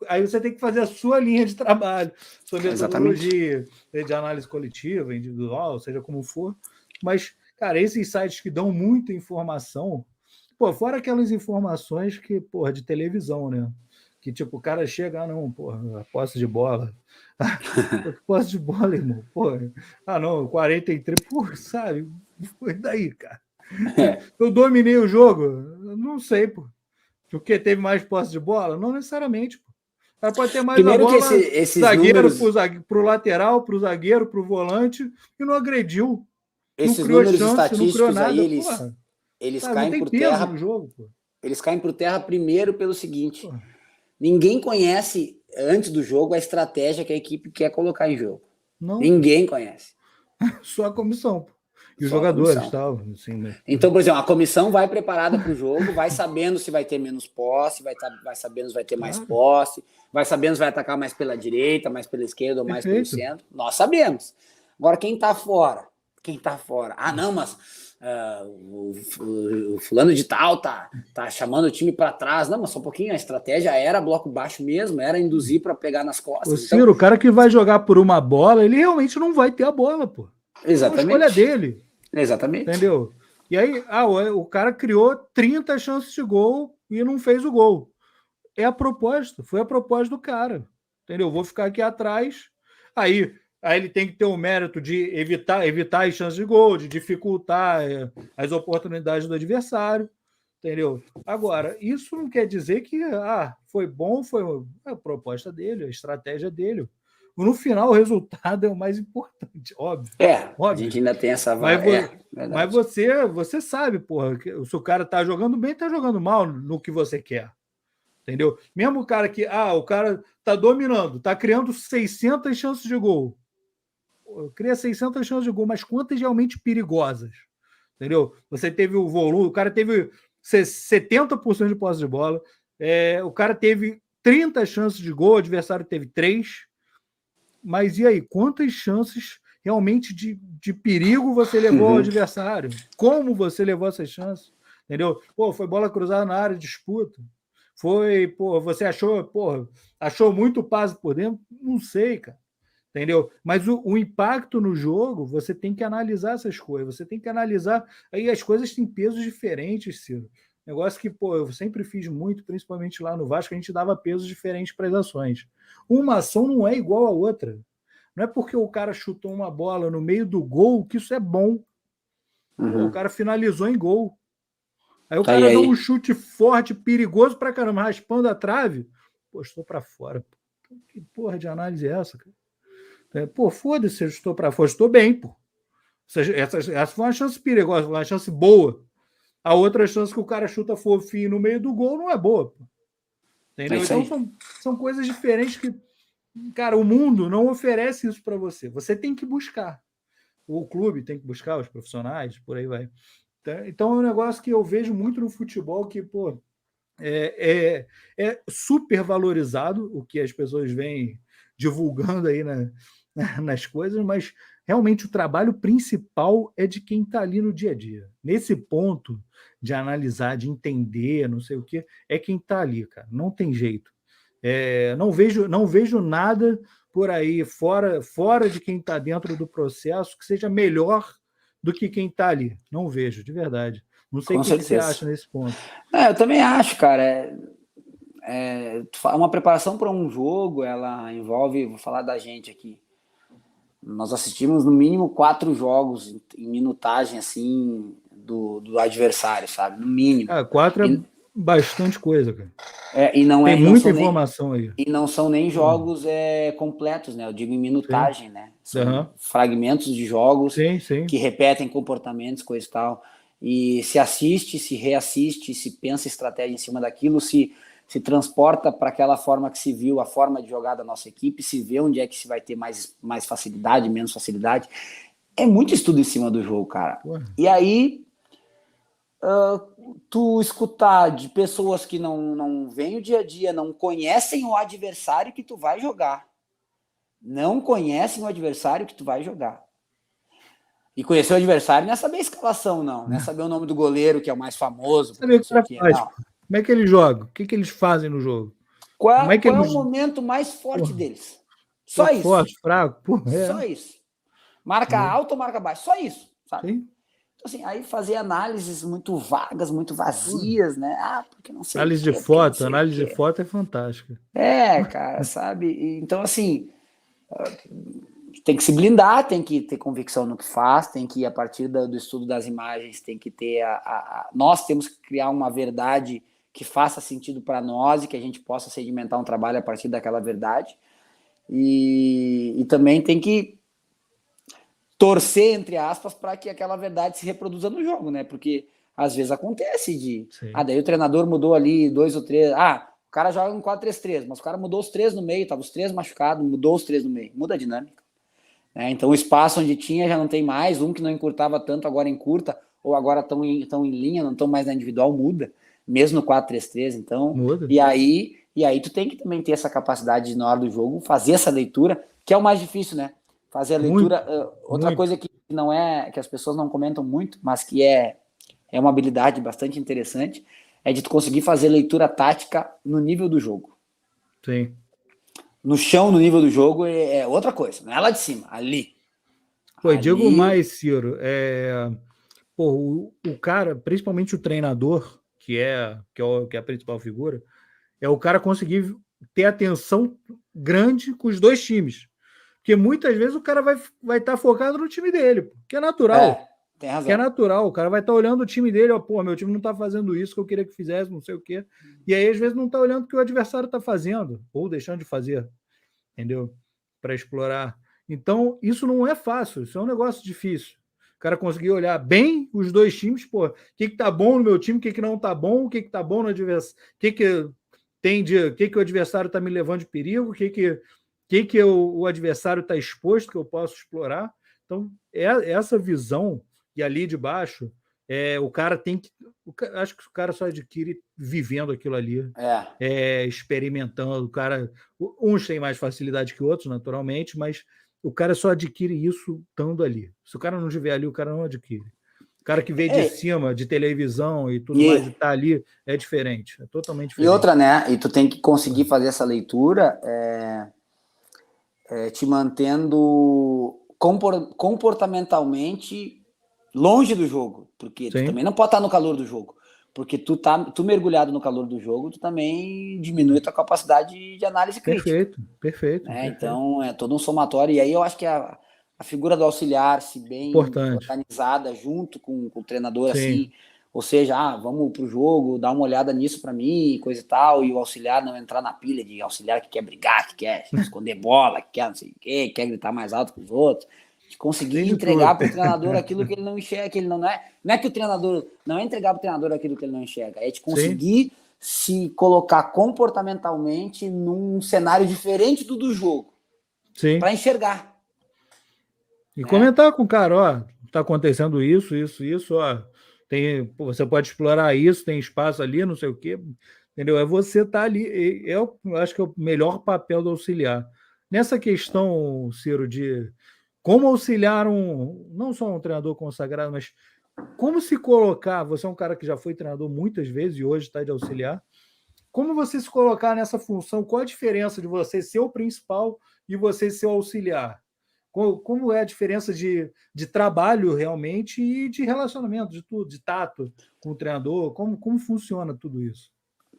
A: Aí você tem que fazer a sua linha de trabalho, sua metodologia de análise coletiva, individual, seja como for. Mas, cara, esses sites que dão muita informação, fora aquelas informações que, porra, de televisão, né? Que, tipo, o cara chega, a posse de bola. Posse de bola, irmão. Porra. 43, porra, sabe? Foi daí, cara. Eu dominei o jogo? Não sei, pô. Porque teve mais posse de bola? Não necessariamente, pô. O cara pode ter mais
B: Primeiro
A: a bola,
B: que esses
A: zagueiro
B: números...
A: pro lateral, pro zagueiro, pro volante, e não agrediu.
B: Esses
A: não criou
B: números
A: chance,
B: estatísticos
A: não criou nada,
B: aí, eles caem por terra
A: no jogo, pô.
B: Eles caem por terra primeiro pelo seguinte: ninguém conhece antes do jogo a estratégia que a equipe quer colocar em jogo.
A: Não.
B: Ninguém conhece.
A: Só a comissão, pô. E os jogadores tal. Assim, né?
B: Então, por exemplo, a comissão vai preparada para o jogo, vai sabendo se vai ter menos posse, vai sabendo se vai ter mais posse, vai sabendo se vai atacar mais pela direita, mais pela esquerda ou mais pelo centro. Nós sabemos. Agora, quem está fora? Mas o fulano de tal tá chamando o time para trás. Não, mas só um pouquinho, a estratégia era bloco baixo mesmo, era induzir para pegar nas costas.
A: Ô, Ciro, o cara que vai jogar por uma bola, ele realmente não vai ter a bola, pô.
B: Exatamente.
A: É uma escolha dele.
B: Exatamente.
A: Entendeu? E aí, o cara criou 30 chances de gol e não fez o gol. É a proposta, foi a proposta do cara. Entendeu? Vou ficar aqui atrás. Aí ele tem que ter o mérito de evitar as chances de gol, de dificultar as oportunidades do adversário. Entendeu? Agora, isso não quer dizer que foi bom, foi a proposta dele, a estratégia dele. No final, o resultado é o mais importante, óbvio.
B: Óbvio. A gente ainda tem essa
A: mas você sabe, porra, que se o cara tá jogando bem, tá jogando mal no que você quer. Entendeu? Mesmo o cara que, o cara tá dominando, tá criando 600 chances de gol. Cria 600 chances de gol, mas quantas realmente perigosas? Entendeu? Você teve o volume, o cara teve 70% de posse de bola, o cara teve 30 chances de gol, o adversário teve 3. Mas e aí, quantas chances realmente de perigo você levou ao adversário? Como você levou essas chances? Entendeu? Foi bola cruzada na área de disputa. Você achou muito passe por dentro? Não sei, cara. Entendeu? Mas o impacto no jogo, você tem que analisar essas coisas. Você tem que analisar. Aí as coisas têm pesos diferentes, Ciro. Negócio que, eu sempre fiz muito, principalmente lá no Vasco, a gente dava pesos diferentes para as ações. Uma ação não é igual a outra. Não é porque o cara chutou uma bola no meio do gol que isso é bom. O cara finalizou em gol. Aí o cara deu um chute forte, perigoso pra caramba, raspando a trave. Estou para fora. Que porra de análise é essa, cara? Foda-se, eu estou para fora. Estou bem, pô. Essa foi uma chance perigosa, uma chance boa. A outra chance que o cara chuta fofinho no meio do gol não é boa, pô. Entendeu? Então são coisas diferentes que, cara, o mundo não oferece isso para você. Você tem que buscar. O clube tem que buscar, os profissionais, por aí vai. Então é um negócio que eu vejo muito no futebol que, é super valorizado o que as pessoas vêm divulgando aí nas coisas, mas realmente o trabalho principal é de quem está ali no dia a dia. Nesse ponto de analisar, de entender, não sei o quê, é quem está ali, cara. Não tem jeito. Não vejo nada por aí, fora de quem está dentro do processo, que seja melhor do que quem está ali. Não vejo, de verdade. Não sei o que você acha nesse ponto.
B: Eu também acho, cara. uma preparação para um jogo, ela envolve, vou falar da gente aqui, nós assistimos no mínimo 4 jogos em minutagem, assim, do adversário, sabe? No mínimo.
A: 4 é bastante coisa, cara.
B: E não
A: Tem muita informação aí.
B: E não são nem jogos completos, né? Eu digo em minutagem, né? São fragmentos de jogos que repetem comportamentos, coisa e tal. E se assiste, se reassiste, se pensa estratégia em cima daquilo, se transporta para aquela forma que se viu, a forma de jogar da nossa equipe, se vê onde é que se vai ter mais facilidade, menos facilidade. É muito estudo em cima do jogo, cara. E aí, tu escutar de pessoas que não veem o dia a dia, não conhecem o adversário que tu vai jogar. Não conhecem o adversário que tu vai jogar. E conhecer o adversário não é saber a escalação, não. Não é saber o nome do goleiro, que é o mais famoso.
A: Saber o que o cara faz, como é que ele joga? O que eles fazem no jogo?
B: Qual é o momento mais forte deles? Só isso.
A: Forte, fraco.
B: Só isso. Marca alto ou marca baixo? Só isso, sabe?
A: Sim.
B: Então, assim, aí fazer análises muito vagas, muito vazias, né? Porque não sei.
A: Análise de foto, análise de foto é fantástica.
B: Cara, sabe? Então, assim, tem que se blindar, tem que ter convicção no que faz, tem que ir a partir do estudo das imagens, tem que ter nós temos que criar uma verdade que faça sentido para nós e que a gente possa sedimentar um trabalho a partir daquela verdade. E também tem que torcer, entre aspas, para que aquela verdade se reproduza no jogo, né? Porque às vezes acontece daí o treinador mudou ali 2 ou 3, o cara joga um 4-3-3, mas o cara mudou os 3 no meio, tava os 3 machucados, mudou os 3 no meio, muda a dinâmica. Então o espaço onde tinha já não tem mais, um que não encurtava tanto agora encurta, ou agora estão em linha, não estão mais na individual, muda, mesmo no 4-3-3, então,
A: muda.
B: E aí tu tem que também ter essa capacidade de, na hora do jogo, fazer essa leitura, que é o mais difícil, né? Fazer a leitura. Outra coisa que não é, que as pessoas não comentam muito, mas que é uma habilidade bastante interessante, é de tu conseguir fazer leitura tática no nível do jogo.
A: Sim.
B: No chão, no nível do jogo, é outra coisa, não é lá de cima, ali.
A: Digo mais, Ciro, o cara, principalmente o treinador, que é a principal figura, é o cara conseguir ter atenção grande com os 2 times. Porque muitas vezes o cara vai estar focado no time dele, que é natural.
B: Tem razão.
A: Que é natural, o cara vai estar olhando o time dele, meu time não está fazendo isso que eu queria que fizesse, não sei o quê. E aí, às vezes, não está olhando o que o adversário está fazendo, ou deixando de fazer, entendeu? Para explorar. Então, isso não é fácil, isso é um negócio difícil. O cara conseguir olhar bem os 2 times, o que está bom no meu time, o que não está bom, o que está bom no adversário, o que o adversário está me levando de perigo, o que o adversário está exposto, que eu posso explorar. Então, essa visão, e ali de baixo, o cara tem que... acho que o cara só adquire vivendo aquilo ali, experimentando. O cara, uns têm mais facilidade que outros, naturalmente, mas o cara só adquire isso estando ali. Se o cara não estiver ali, o cara não adquire. O cara que vê de cima, de televisão e tudo mais, e está ali, é diferente, é totalmente diferente.
B: E outra, né? E tu tem que conseguir fazer essa leitura te mantendo comportamentalmente longe do jogo, porque tu também não pode estar no calor do jogo, porque tu mergulhado no calor do jogo, tu também diminui a tua capacidade de análise crítica.
A: Perfeito.
B: Então é todo um somatório, e aí eu acho que a figura do auxiliar, se bem organizada junto com o treinador, assim, ou seja, vamos pro jogo, dá uma olhada nisso para mim, coisa e tal, e o auxiliar não entrar na pilha de auxiliar que quer brigar, que quer esconder bola, que quer não sei o quê, quer gritar mais alto que os outros, de conseguir entregar para o treinador aquilo que ele não enxerga, que ele não é que o treinador, não é entregar para o treinador aquilo que ele não enxerga, é de conseguir se colocar comportamentalmente num cenário diferente do jogo, para enxergar.
A: E comentar com o cara, tá acontecendo isso, você pode explorar isso, tem espaço ali, não sei o quê, entendeu? É você estar ali, eu acho que é o melhor papel do auxiliar. Nessa questão, Ciro, de como auxiliar não só um treinador consagrado, mas como se colocar, você é um cara que já foi treinador muitas vezes e hoje está de auxiliar, como você se colocar nessa função, qual a diferença de você ser o principal e você ser o auxiliar? Como é a diferença de trabalho realmente e de relacionamento, de tudo, de tato com o treinador? Como funciona tudo isso?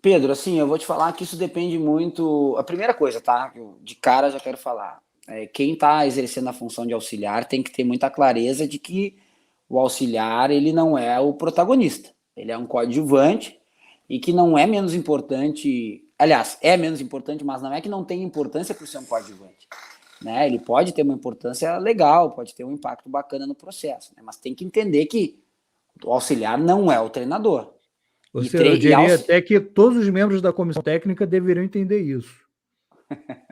B: Pedro, assim, eu vou te falar que isso depende muito. A primeira coisa, tá? Eu, de cara já quero falar. Quem está exercendo a função de auxiliar tem que ter muita clareza de que o auxiliar ele não é o protagonista. Ele é um coadjuvante e que não é menos importante. Aliás, é menos importante, mas não é que não tem importância por ser um coadjuvante. Né? Ele pode ter uma importância legal, pode ter um impacto bacana no processo, né? Mas tem que entender que o auxiliar não é o treinador.
A: Ou seja, eu diria até que todos os membros da comissão técnica deveriam entender isso.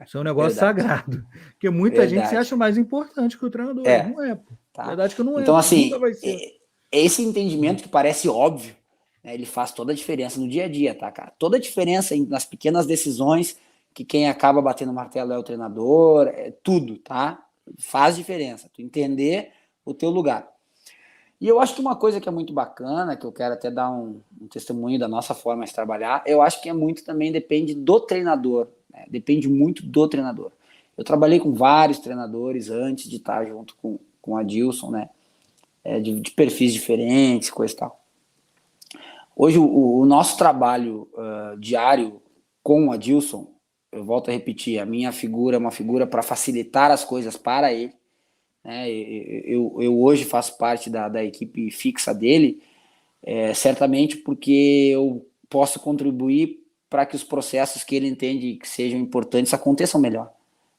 A: Isso é um negócio sagrado. Porque muita gente se acha mais importante que o treinador. Não é, pô.
B: Tá.
A: Verdade que não é.
B: Então, assim,
A: nunca vai ser.
B: Esse entendimento que parece óbvio, né, ele faz toda a diferença no dia a dia, tá, cara? Toda a diferença nas pequenas decisões, que quem acaba batendo o martelo é o treinador, tudo, tá? Faz diferença. Tu entender o teu lugar. E eu acho que uma coisa que é muito bacana, que eu quero até dar um testemunho da nossa forma de trabalhar, eu acho que é muito também depende do treinador, né? Depende muito do treinador. Eu trabalhei com vários treinadores antes de estar junto com o Adilson, né? De perfis diferentes, coisa e tal. Hoje, o nosso trabalho diário com o Adilson, eu volto a repetir, a minha figura é uma figura para facilitar as coisas para ele. Né? Eu hoje faço parte da equipe fixa dele, certamente porque eu posso contribuir para que os processos que ele entende que sejam importantes aconteçam melhor,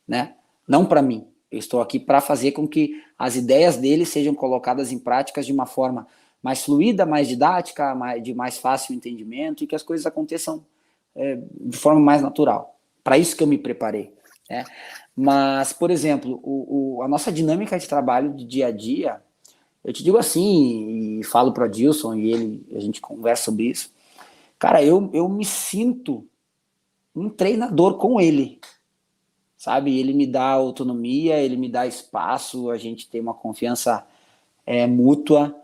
B: né? Não para mim. Eu estou aqui para fazer com que as ideias dele sejam colocadas em práticas de uma forma mais fluida, mais didática, de mais fácil entendimento e que as coisas aconteçam de forma mais natural. Para isso que eu me preparei, né? Mas, por exemplo, a nossa dinâmica de trabalho de dia a dia, eu te digo assim, e falo para o Adilson, e a gente conversa sobre isso, cara, eu me sinto um treinador com ele, sabe? Ele me dá autonomia, ele me dá espaço, a gente tem uma confiança mútua,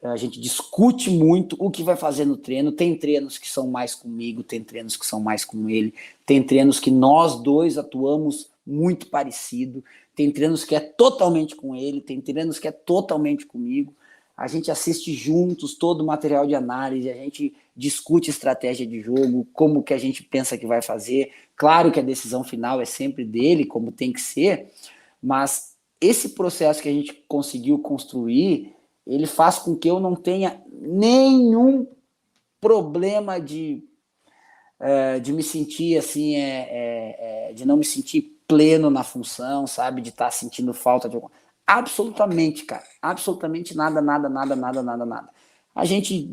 B: a gente discute muito o que vai fazer no treino. Tem treinos que são mais comigo, tem treinos que são mais com ele, tem treinos que nós dois atuamos muito parecido, tem treinos que é totalmente com ele, tem treinos que é totalmente comigo. A gente assiste juntos todo o material de análise, a gente discute estratégia de jogo, como que a gente pensa que vai fazer. Claro que a decisão final é sempre dele, como tem que ser, mas esse processo que a gente conseguiu construir, ele faz com que eu não tenha nenhum problema de me sentir assim, de não me sentir pleno na função, sabe? De estar sentindo falta de alguma. Absolutamente, cara. Absolutamente nada. A gente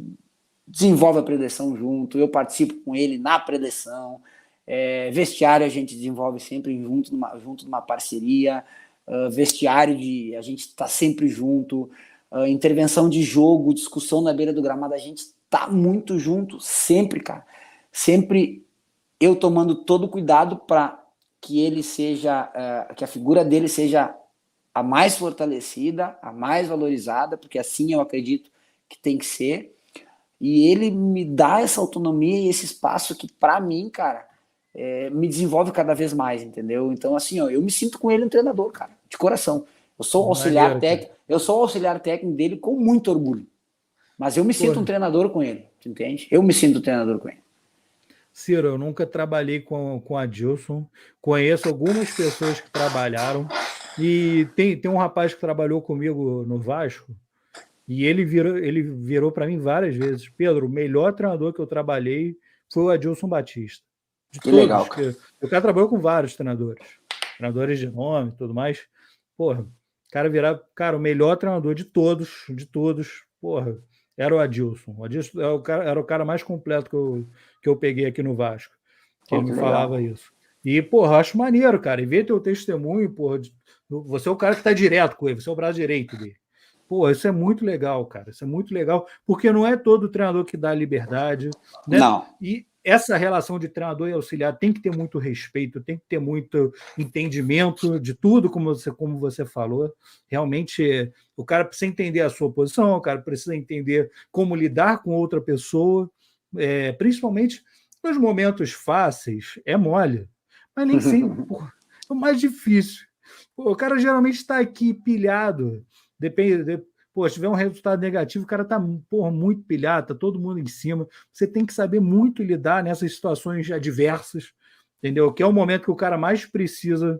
B: desenvolve a preleção junto, eu participo com ele na preleção, vestiário a gente desenvolve sempre junto numa parceria, vestiário a gente está sempre junto, intervenção de jogo, discussão na beira do gramado, a gente tá muito junto, sempre, cara. Sempre eu tomando todo cuidado para que ele seja, que a figura dele seja a mais fortalecida, a mais valorizada, porque assim eu acredito que tem que ser. E ele me dá essa autonomia e esse espaço que, para mim, cara, me desenvolve cada vez mais, entendeu? Então, assim, ó, eu me sinto com ele um treinador, cara, de coração. Eu sou o auxiliar técnico, dele com muito orgulho. Mas eu me sinto um treinador com ele, entende? Eu me sinto um treinador com ele.
A: Ciro, eu nunca trabalhei com a Adilson, conheço algumas pessoas que trabalharam, e tem um rapaz que trabalhou comigo no Vasco, e ele virou para mim várias vezes: Pedro, o melhor treinador que eu trabalhei foi o Adilson Batista. De
B: que
A: todos,
B: legal, cara.
A: O cara trabalhou com vários treinadores de nome e tudo mais. Porra, o cara o melhor treinador de todos, porra, era o Adilson. O Adilson era o cara mais completo que eu peguei aqui no Vasco. Que ele me falava isso. E, porra, acho maneiro, cara. E ver teu testemunho, porra, você é o cara que tá direto com ele, você é o braço direito dele. Pô, isso é muito legal, cara. Isso é muito legal, porque não é todo treinador que dá liberdade, né?
B: Não.
A: E essa relação de treinador e auxiliar tem que ter muito respeito, tem que ter muito entendimento de tudo, como você falou. Realmente, o cara precisa entender a sua posição, o cara precisa entender como lidar com outra pessoa, principalmente nos momentos fáceis, é mole, mas nem sempre, porra, é o mais difícil. Pô, o cara geralmente está aqui pilhado, pô, se tiver um resultado negativo, o cara tá, porra, muito pilhado, tá todo mundo em cima. Você tem que saber muito lidar nessas situações adversas, entendeu? Que é o momento que o cara mais precisa,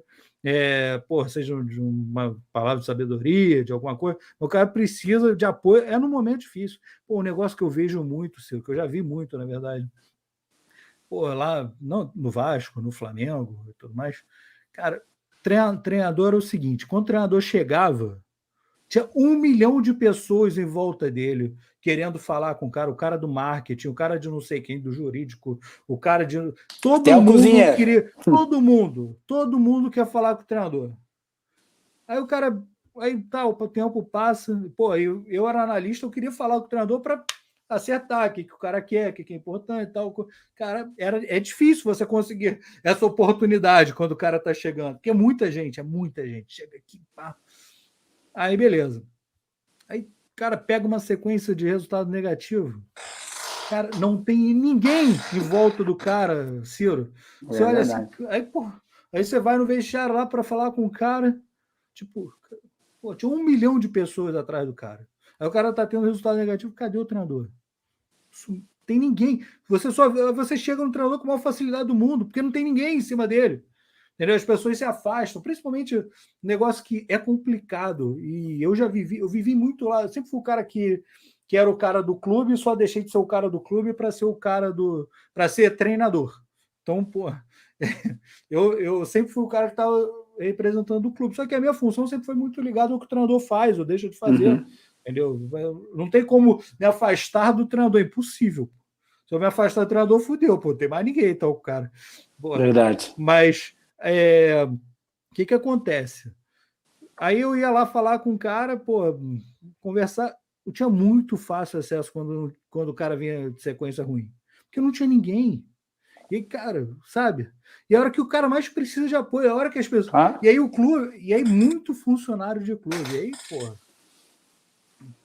A: pô, seja de uma palavra de sabedoria, de alguma coisa, o cara precisa de apoio, é no momento difícil. Pô, um negócio que eu vejo muito, Ciro, que eu já vi muito, na verdade, pô, lá no Vasco, no Flamengo e tudo mais, cara, treinador é o seguinte, quando o treinador chegava, tinha 1 milhão de pessoas em volta dele querendo falar com o cara do marketing, o cara de não sei quem, do jurídico, o cara de. Todo
B: Até o
A: mundo
B: cozinheiro.
A: queria. Todo mundo quer falar com o treinador. Aí o cara. Aí tá, o tempo passa. Pô, eu era analista, eu queria falar com o treinador para acertar o que o cara quer, o que é importante e tal. Cara, é difícil você conseguir essa oportunidade quando o cara tá chegando, porque é muita gente. Chega aqui, pá. Aí, beleza. Aí, o cara pega uma sequência de resultado negativo. Cara, não tem ninguém em volta do cara, Ciro. Você olha assim, aí, pô, aí você vai no vestiário lá para falar com o cara, tipo, pô, tinha 1 milhão de pessoas atrás do cara. Aí o cara tá tendo resultado negativo, cadê o treinador? Isso, tem ninguém. Você chega no treinador com a maior facilidade do mundo, porque não tem ninguém em cima dele. Entendeu? As pessoas se afastam, principalmente negócio que é complicado. E eu vivi muito lá. Eu sempre fui o cara que era o cara do clube e só deixei de ser o cara do clube para ser o cara para ser treinador. Então, pô, eu sempre fui o cara que estava representando o clube. Só que a minha função sempre foi muito ligada ao que o treinador faz ou deixa de fazer. Entendeu? Não tem como me afastar do treinador, é impossível. Se eu me afastar do treinador, fudeu, pô, não tem mais ninguém, então, cara. Porra.
B: Verdade.
A: Mas o que acontece? Aí eu ia lá falar com o cara, pô, conversar. Eu tinha muito fácil acesso quando o cara vinha de sequência ruim. Porque não tinha ninguém. E, cara, sabe? E a hora que o cara mais precisa de apoio, a hora que as pessoas. E aí o clube, e aí muito funcionário de clube. E aí, pô,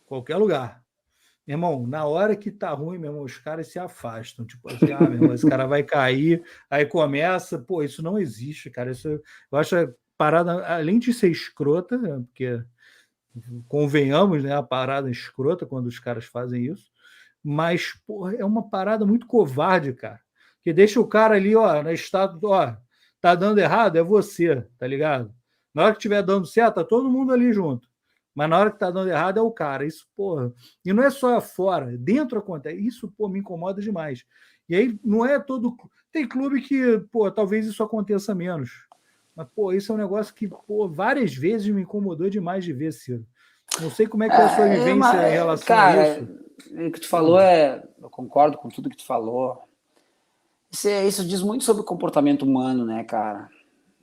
A: qualquer lugar. Meu irmão, na hora que tá ruim, meu irmão, os caras se afastam. Tipo assim, meu irmão, esse cara vai cair, aí começa, pô, isso não existe, cara. Isso eu acho a parada, além de ser escrota, né, porque convenhamos, né, a parada escrota quando os caras fazem isso, mas, porra, é uma parada muito covarde, cara. Que deixa o cara ali, ó, na estátua, ó, tá dando errado, é você, tá ligado? Na hora que estiver dando certo, tá todo mundo ali junto. Mas na hora que tá dando errado é o cara. Isso, porra. E não é só fora, dentro acontece. Isso, pô, me incomoda demais. E aí não é todo. Tem clube que, pô, talvez isso aconteça menos. Mas, pô, isso é um negócio que, pô, várias vezes me incomodou demais de ver, Ciro. Não sei como é que é a sua vivência em relação a isso.
B: O que tu falou eu concordo com tudo que tu falou. Isso diz muito sobre o comportamento humano, né, cara?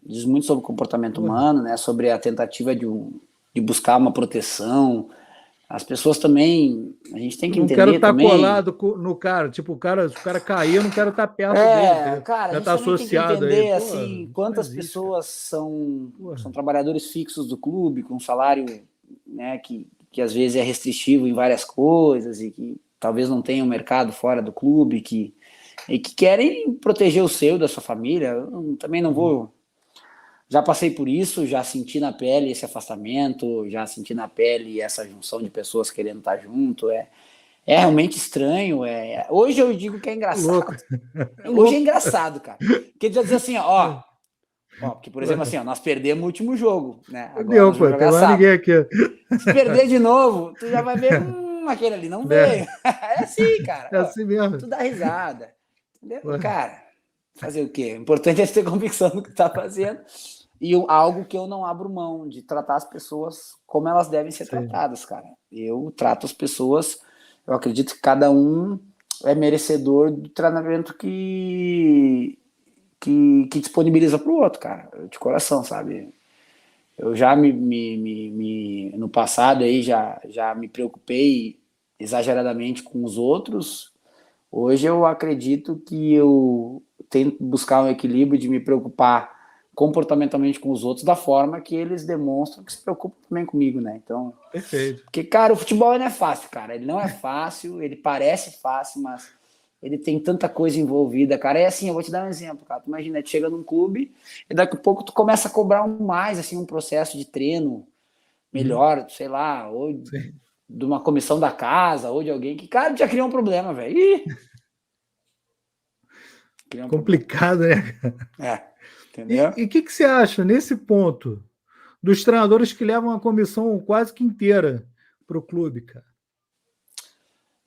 B: Diz muito sobre o comportamento humano, né? Sobre a tentativa de buscar uma proteção. As pessoas também, a gente tem que entender também.
A: Não quero estar colado no cara, tipo, se o cara cair, eu não quero estar perto dele.
B: Cara,
A: já
B: está
A: associado
B: tem que entender
A: aí.
B: assim, quantas pessoas são trabalhadores fixos do clube, com salário, né, que às vezes é restritivo em várias coisas e que talvez não tenham mercado fora do clube, e que querem proteger o seu, da sua família. Eu também não vou. Já passei por isso, já senti na pele esse afastamento, já senti na pele essa junção de pessoas querendo estar junto. É realmente estranho. Hoje eu digo que é engraçado. Hoje é engraçado, cara. Porque dizer assim, ó, porque, por exemplo, assim, ó, nós perdemos o último jogo, né? Agora nós vamos jogar sábado.
A: Ninguém aqui.
B: Se perder de novo, tu já vai ver, aquele ali não veio. É assim, cara.
A: É assim mesmo.
B: Tu dá risada. Entendeu? Cara, fazer o quê? O importante é ter convicção do que tá fazendo. E algo que eu não abro mão, de tratar as pessoas como elas devem ser tratadas, cara. Eu trato as pessoas, eu acredito que cada um é merecedor do treinamento que disponibiliza para o outro, cara, de coração, sabe? Eu já no passado aí já me preocupei exageradamente com os outros. Hoje eu acredito que eu tento buscar um equilíbrio de me preocupar comportamentalmente com os outros da forma que eles demonstram que se preocupam também comigo, né? Então,
A: perfeito.
B: Porque, cara, o futebol não é fácil, cara. Ele não é fácil, ele parece fácil, mas ele tem tanta coisa envolvida, cara. É assim, eu vou te dar um exemplo, cara. Tu imagina, tu chega num clube e daqui a pouco tu começa a cobrar mais, assim, um processo de treino melhor, sei lá, ou de uma comissão da casa ou de alguém que, cara, já criou um problema, velho.
A: Complicado, né?
B: Entendeu?
A: E o que você acha nesse ponto dos treinadores que levam a comissão quase que inteira para o clube, cara?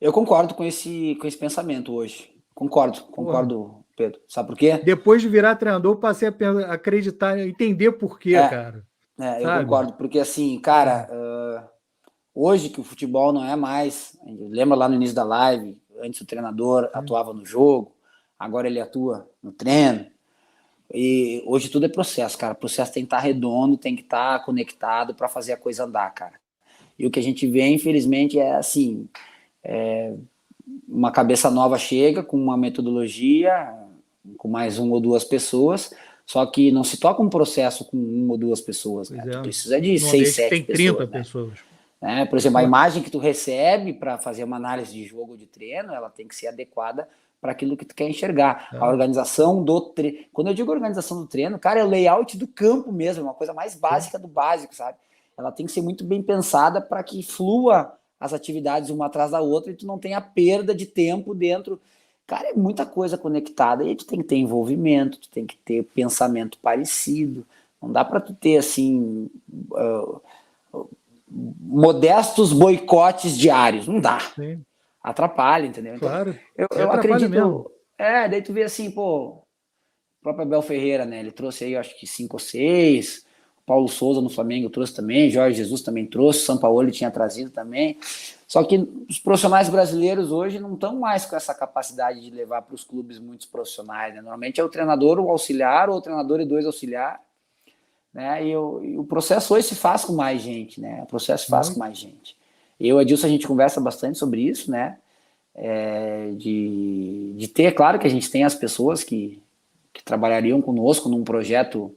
B: Eu concordo com esse pensamento hoje. Concordo, Pedro. Sabe por quê?
A: Depois de virar treinador, passei a acreditar, entender por quê, cara.
B: Eu concordo, porque assim, cara, hoje que o futebol não é mais. Lembra lá no início da live, antes o treinador atuava no jogo, agora ele atua no treino. E hoje tudo é processo, cara. O processo tem que estar redondo, tem que estar conectado para fazer a coisa andar, cara. E o que a gente vê, infelizmente, é assim: uma cabeça nova chega com uma metodologia, com mais uma ou duas pessoas, só que não se toca um processo com uma ou duas pessoas, né? Tu precisa de 6, 7 pessoas. Tem 30 pessoas. Né? Por exemplo, a imagem que tu recebe para fazer uma análise de jogo ou de treino, ela tem que ser adequada para aquilo que tu quer enxergar. A organização do treino. Quando eu digo organização do treino, cara, é o layout do campo mesmo, é uma coisa mais básica do básico, sabe? Ela tem que ser muito bem pensada para que flua as atividades uma atrás da outra e tu não tenha perda de tempo dentro. Cara, é muita coisa conectada e tu tem que ter envolvimento, tu tem que ter pensamento parecido. Não dá para tu ter, assim, modestos boicotes diários. Não dá.
A: Sim.
B: Atrapalha, entendeu? Então,
A: claro.
B: Eu acredito mesmo. Daí tu vê assim, pô, o próprio Abel Ferreira, né? Ele trouxe aí, acho que 5 ou 6. Paulo Souza no Flamengo trouxe também, Jorge Jesus também trouxe, São Paulo ele tinha trazido também. Só que os profissionais brasileiros hoje não estão mais com essa capacidade de levar para os clubes muitos profissionais, né? Normalmente é o treinador, o auxiliar, ou o treinador e 2 auxiliar, né? E o processo hoje se faz com mais gente, né? O processo se faz com mais gente. Eu e a Edilson, a gente conversa bastante sobre isso, né? De ter, claro que a gente tem as pessoas que trabalhariam conosco num projeto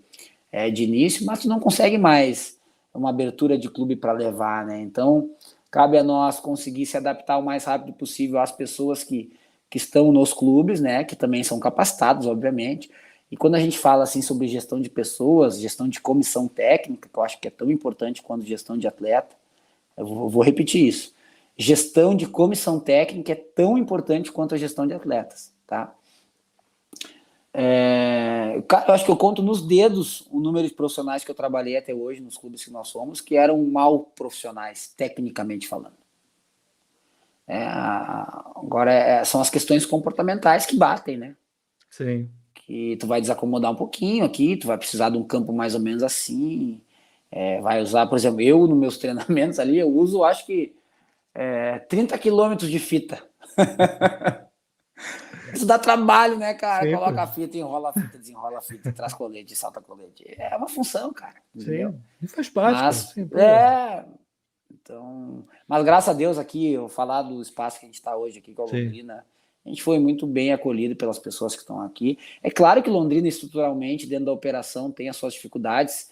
B: de início, mas tu não consegue mais uma abertura de clube para levar, né? Então, cabe a nós conseguir se adaptar o mais rápido possível às pessoas que estão nos clubes, né? Que também são capacitados, obviamente. E quando a gente fala assim sobre gestão de pessoas, gestão de comissão técnica, que eu acho que é tão importante quanto gestão de atleta, eu vou repetir isso. Gestão de comissão técnica é tão importante quanto a gestão de atletas, tá? Eu acho que eu conto nos dedos o número de profissionais que eu trabalhei até hoje nos clubes que nós somos, que eram mal profissionais, tecnicamente falando. Agora, são as questões comportamentais que batem, né?
A: Sim.
B: Que tu vai desacomodar um pouquinho aqui, tu vai precisar de um campo mais ou menos assim, vai usar, por exemplo, eu nos meus treinamentos ali, eu uso, acho que 30 quilômetros de fita. Isso dá trabalho, né, cara?
A: Sempre.
B: Coloca a fita, enrola a fita, desenrola a fita, traz colete, salta colete. É uma função, cara. Entendeu?
A: Sim, e faz parte.
B: Mas, então, mas graças a Deus aqui, eu falar do espaço que a gente está hoje aqui com a Londrina, a gente foi muito bem acolhido pelas pessoas que estão aqui. É claro que Londrina, estruturalmente, dentro da operação, tem as suas dificuldades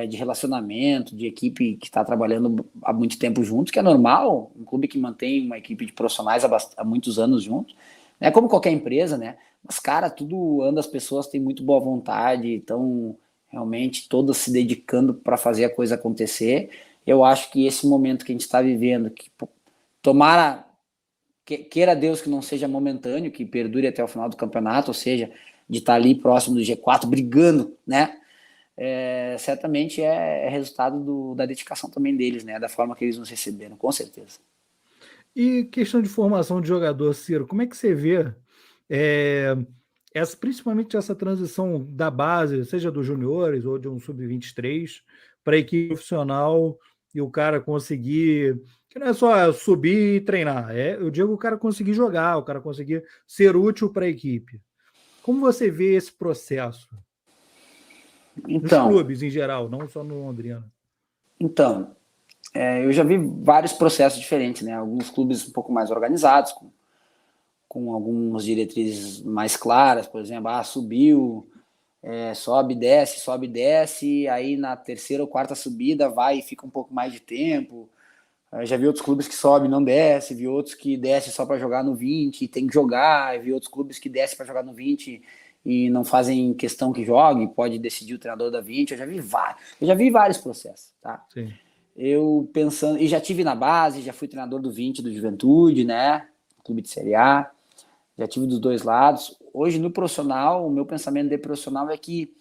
B: de relacionamento, de equipe que está trabalhando há muito tempo juntos, que é normal, um clube que mantém uma equipe de profissionais há muitos anos juntos, é como qualquer empresa, né? Mas, cara, tudo anda, as pessoas têm muito boa vontade, estão realmente todas se dedicando para fazer a coisa acontecer. Eu acho que esse momento que a gente está vivendo, que tomara, queira Deus que não seja momentâneo, que perdure até o final do campeonato, ou seja, de estar ali próximo do G4, brigando, né? Certamente é resultado da dedicação também deles, né? Da forma que eles nos receberam, com certeza.
A: E questão de formação de jogador, Ciro, como é que você vê principalmente essa transição da base, seja dos juniores ou de um sub-23, para a equipe profissional e o cara conseguir, que não é só subir e treinar, eu digo o cara conseguir jogar, o cara conseguir ser útil para a equipe. Como você vê esse processo? Então, nos clubes em geral, não só no Londrina.
B: Então, eu já vi vários processos diferentes, né? Alguns clubes um pouco mais organizados, com algumas diretrizes mais claras, por exemplo, subiu, sobe, desce, aí na terceira ou quarta subida vai e fica um pouco mais de tempo. Já vi outros clubes que sobe e não desce, vi outros que desce só para jogar no 20 e tem que jogar, vi outros clubes que desce para jogar no 20 e não fazem questão que jogue, pode decidir o treinador da 20. Eu já vi vários processos, tá?
A: Sim.
B: eu pensando, e já tive na base, já fui treinador do 20 do Juventude, né? Clube de Série A, já tive dos dois lados. Hoje, no profissional, o meu pensamento de profissional é que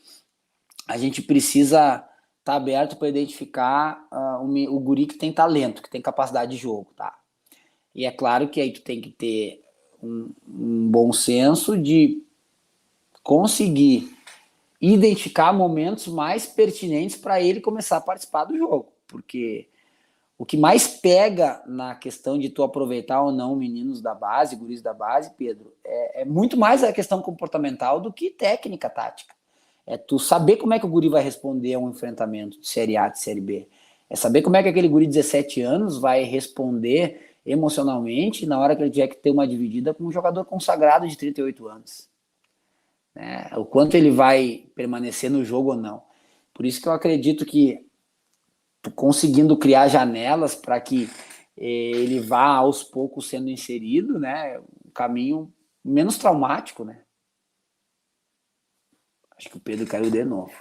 B: a gente precisa estar aberto para identificar o guri que tem talento, que tem capacidade de jogo, tá? E é claro que aí tu tem que ter um bom senso de conseguir identificar momentos mais pertinentes para ele começar a participar do jogo, porque o que mais pega na questão de tu aproveitar ou não meninos da base, guris da base, Pedro, é muito mais a questão comportamental do que técnica, tática. É tu saber como é que o guri vai responder a um enfrentamento de Série A, de Série B. É saber como é que aquele guri de 17 anos vai responder emocionalmente na hora que ele tiver que ter uma dividida com um jogador consagrado de 38 anos. Né? O quanto ele vai permanecer no jogo ou não. Por isso que eu acredito que conseguindo criar janelas para que ele vá aos poucos sendo inserido, né? Um caminho menos traumático, né? Acho que o Pedro caiu de novo.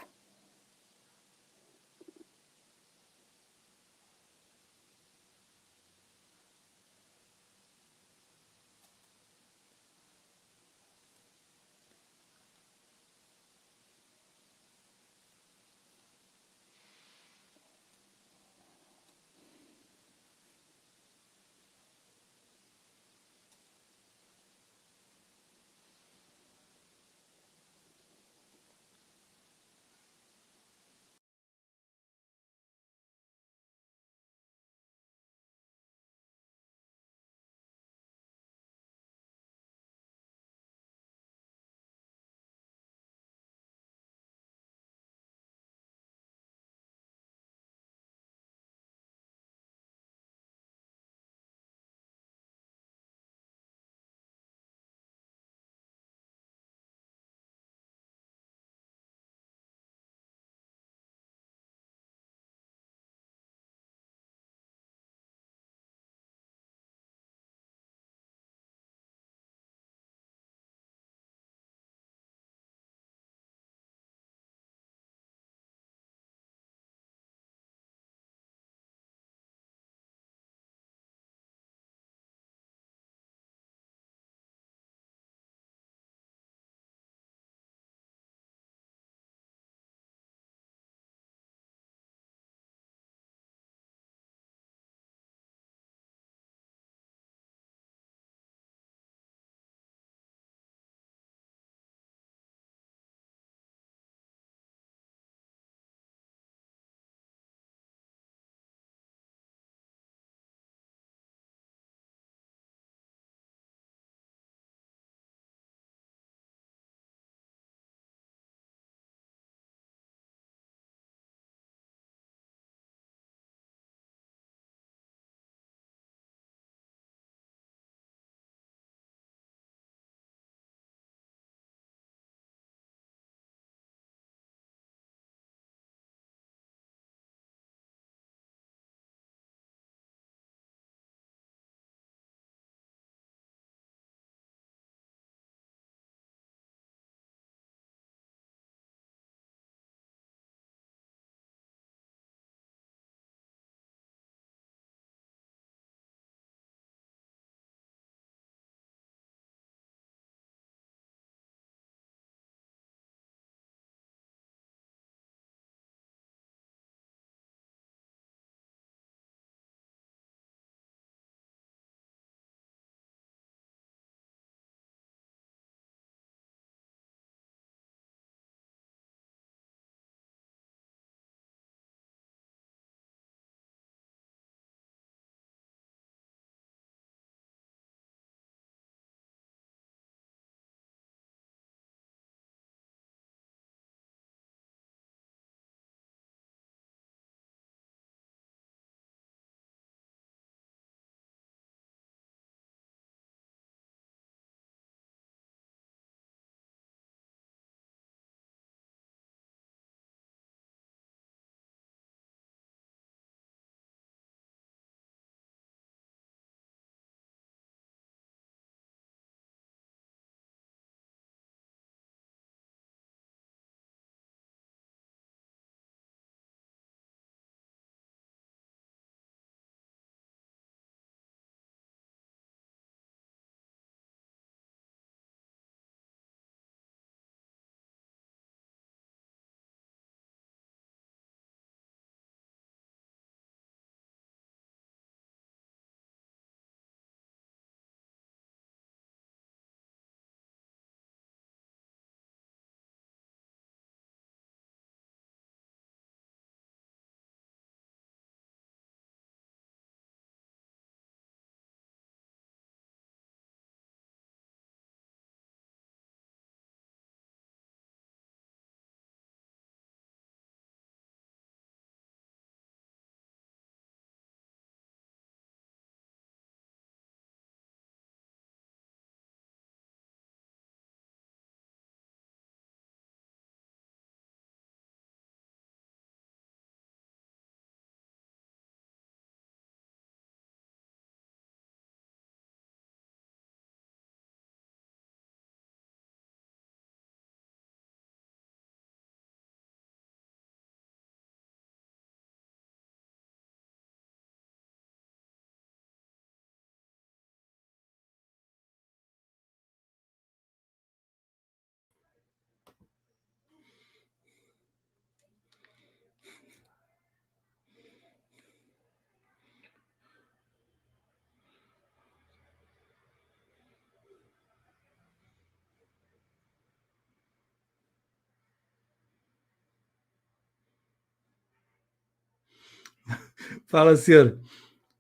A: Fala, Ciro.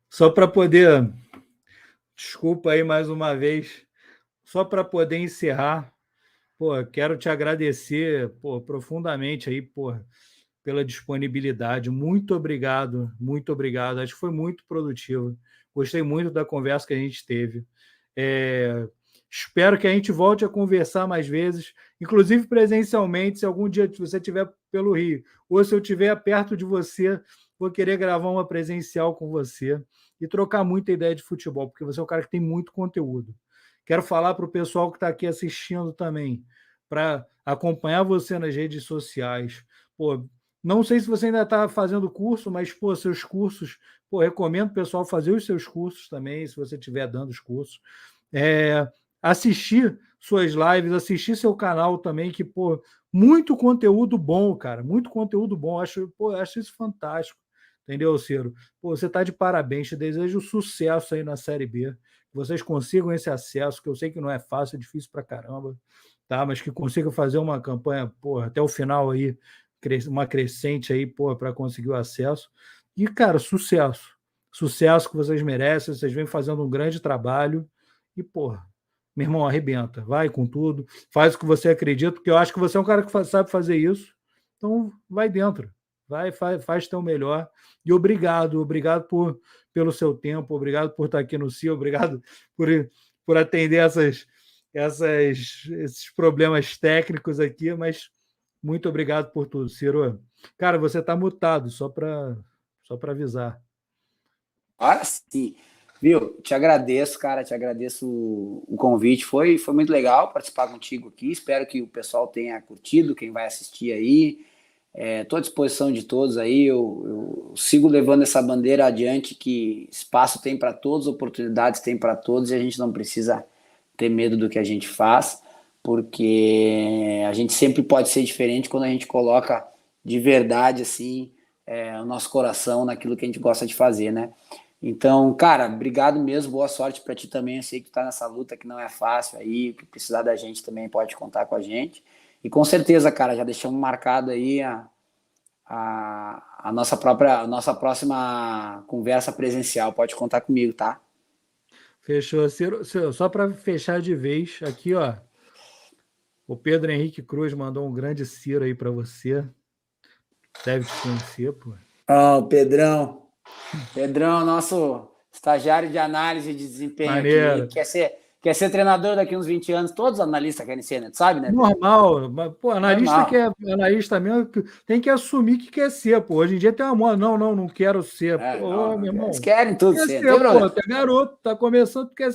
A: Só para poder, desculpa aí mais uma vez, só para poder encerrar, pô, quero te agradecer, pô, profundamente aí, pô, pela disponibilidade. Muito obrigado, muito obrigado. Acho que foi muito produtivo. Gostei muito da conversa que a gente teve. É, espero que a gente volte a conversar mais vezes, inclusive presencialmente, se algum dia você estiver pelo Rio, ou se eu estiver perto de você, vou querer gravar uma presencial com você e trocar muita ideia de futebol, porque você é um cara que tem muito conteúdo. Quero falar para o pessoal que está aqui assistindo também, para acompanhar você nas redes sociais. Pô, não sei se você ainda está fazendo curso, mas, pô, seus cursos, pô, recomendo o pessoal fazer os seus cursos também, se você estiver dando os cursos. É, assistir suas lives, assistir seu canal também, que, pô, muito conteúdo bom, cara, muito conteúdo bom. Acho isso fantástico. Entendeu, Ciro? Pô, você está de parabéns, te desejo sucesso aí na Série B, que vocês consigam esse acesso, que eu sei que não é fácil, é difícil pra caramba, tá? Mas que consigam fazer uma campanha, pô, até o final aí, uma crescente aí, pô, para conseguir o acesso. E, cara, sucesso. Sucesso que vocês merecem, vocês vêm fazendo um grande trabalho e, pô, meu irmão, arrebenta, vai com tudo, faz o que você acredita, porque eu acho que você é um cara que sabe fazer isso, então vai dentro, vai, faz teu melhor. E obrigado pelo seu tempo, obrigado por estar aqui no CIO, obrigado por, por atender esses problemas técnicos aqui, mas muito obrigado por tudo, Ciro. Cara, você está mutado, só para avisar.
B: Agora sim. Viu? Te agradeço, cara. Te agradeço o convite. Foi muito legal participar contigo aqui. Espero que o pessoal tenha curtido, quem vai assistir aí. Estou à disposição de todos aí. Eu sigo levando essa bandeira adiante que espaço tem para todos, oportunidades tem para todos e a gente não precisa ter medo do que a gente faz, porque a gente sempre pode ser diferente quando a gente coloca de verdade assim o nosso coração naquilo que a gente gosta de fazer, né? Então, cara, obrigado mesmo, boa sorte para ti também. Eu sei que tu tá nessa luta que não é fácil aí, que precisar da gente também pode contar com a gente. E com certeza, cara, já deixamos marcado aí a nossa próxima conversa presencial. Pode contar comigo, tá?
A: Fechou. Ciro, só para fechar de vez, aqui, ó, o Pedro Henrique Cruz mandou um grande Ciro aí para você. Deve te conhecer, pô.
B: Ó, o Pedrão. Pedrão, nosso estagiário de análise de desempenho aqui.
A: Maneiro.
B: Quer ser treinador daqui uns 20 anos. Todos os analistas querem ser, né? Tu sabe, né, Pedro?
A: Normal, mas, pô, analista que
B: Normal.
A: é analista mesmo, tem que assumir que quer ser, pô. Hoje em dia tem uma moda, não quero ser. Pô,
B: Não,
A: meu
B: eles
A: irmão,
B: querem tudo
A: quer
B: ser, não tem
A: ser, pô,
B: problema.
A: tu é garoto, tá começando, tu quer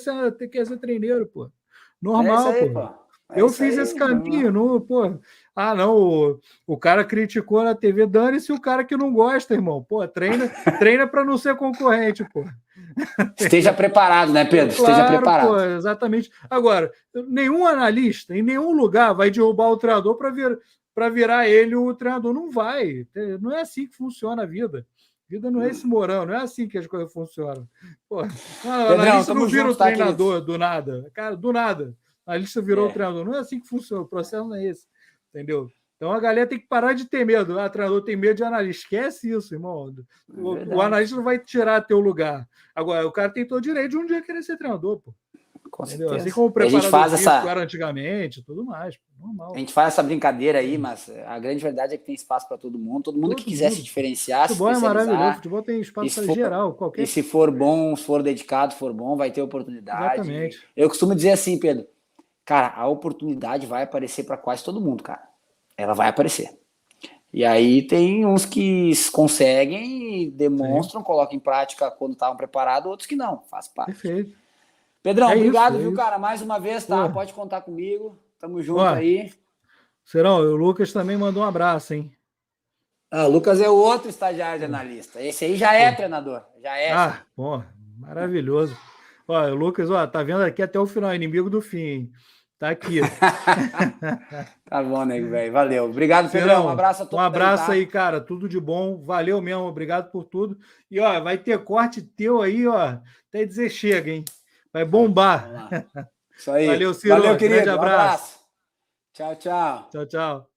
A: ser treineiro, pô.
B: É isso
A: Normal,
B: aí,
A: pô.
B: pô. É
A: Eu
B: isso
A: fiz esse
B: aí,
A: caminho,
B: normal.
A: não, pô. Ah, não, o cara criticou na TV, dane-se o cara que não gosta, irmão. Pô, treina para não ser concorrente, pô.
B: Esteja
A: Entendeu?
B: preparado, né, Pedro? Esteja
A: Claro, pô,
B: preparado.
A: exatamente. Agora, nenhum analista em nenhum lugar vai derrubar o treinador para virar ele o treinador. Não vai. Não é assim que funciona a vida. A vida não é esse morão, não é assim que as coisas funcionam. Pô, o
B: Pedrão,
A: analista não
B: tamo
A: vira o
B: junto, tá, querido?
A: treinador do nada. Cara, do nada. O analista virou o
B: É,
A: treinador. Não é assim que funciona. O processo não é esse. Entendeu? Então a galera tem que parar de ter medo. O treinador tem medo de analista. Esquece isso, irmão.
B: é
A: O
B: verdade.
A: analista não vai tirar teu lugar. Agora, o cara tem todo o direito de um dia querer ser treinador, pô.
B: Com
A: Entendeu? Assim
B: certeza.
A: como o
B: E a gente
A: preparador
B: faz
A: físico
B: essa,
A: era antigamente, tudo mais, pô,
B: a
A: normal.
B: gente faz essa brincadeira aí, mas a grande verdade é que tem espaço para todo mundo. Todo mundo que
A: Todo
B: quiser se
A: mundo, pô.
B: diferenciar, se
A: Futebol é maravilhoso,
B: especializar,
A: futebol tem
B: e
A: espaço
B: se
A: para
B: for,
A: geral,
B: e
A: qualquer.
B: se for bom, se for dedicado, for bom, vai ter oportunidade.
A: Exatamente.
B: Eu costumo dizer assim, Pedro, cara, a oportunidade vai aparecer para quase todo mundo, cara. Ela vai aparecer. E aí tem uns que conseguem e
A: Sim,
B: demonstram, colocam em prática quando estavam preparados, outros que não, faz parte.
A: perfeito.
B: Pedrão,
A: É isso,
B: obrigado,
A: é
B: viu,
A: isso.
B: cara? Mais uma vez,
A: Pô,
B: tá? Pode contar comigo. Tamo junto
A: ó,
B: aí.
A: Serão, o Lucas também mandou um abraço, hein?
B: Ah, o Lucas é o outro estagiário de
A: Pô,
B: analista. Esse aí já é
A: pô.
B: treinador. Já é, esse aí.
A: Pô, maravilhoso. Ó, o Lucas, ó, tá vendo aqui até o final, inimigo do fim, hein? Tá aqui.
B: Tá bom, nego, velho. Valeu. Obrigado, Pedrão. Um
A: Serão,
B: abraço a
A: um
B: todos aí,
A: abraço
B: tá?
A: aí, cara. Tudo de bom. Valeu mesmo, obrigado por tudo. E ó, vai ter corte teu aí, ó, até dizer chega, hein? Vai bombar.
B: Vamos lá. Isso
A: Valeu,
B: aí. Valeu,
A: Ciro. Grande
B: querido. Um
A: abraço.
B: abraço. Tchau, tchau.
A: Tchau, tchau.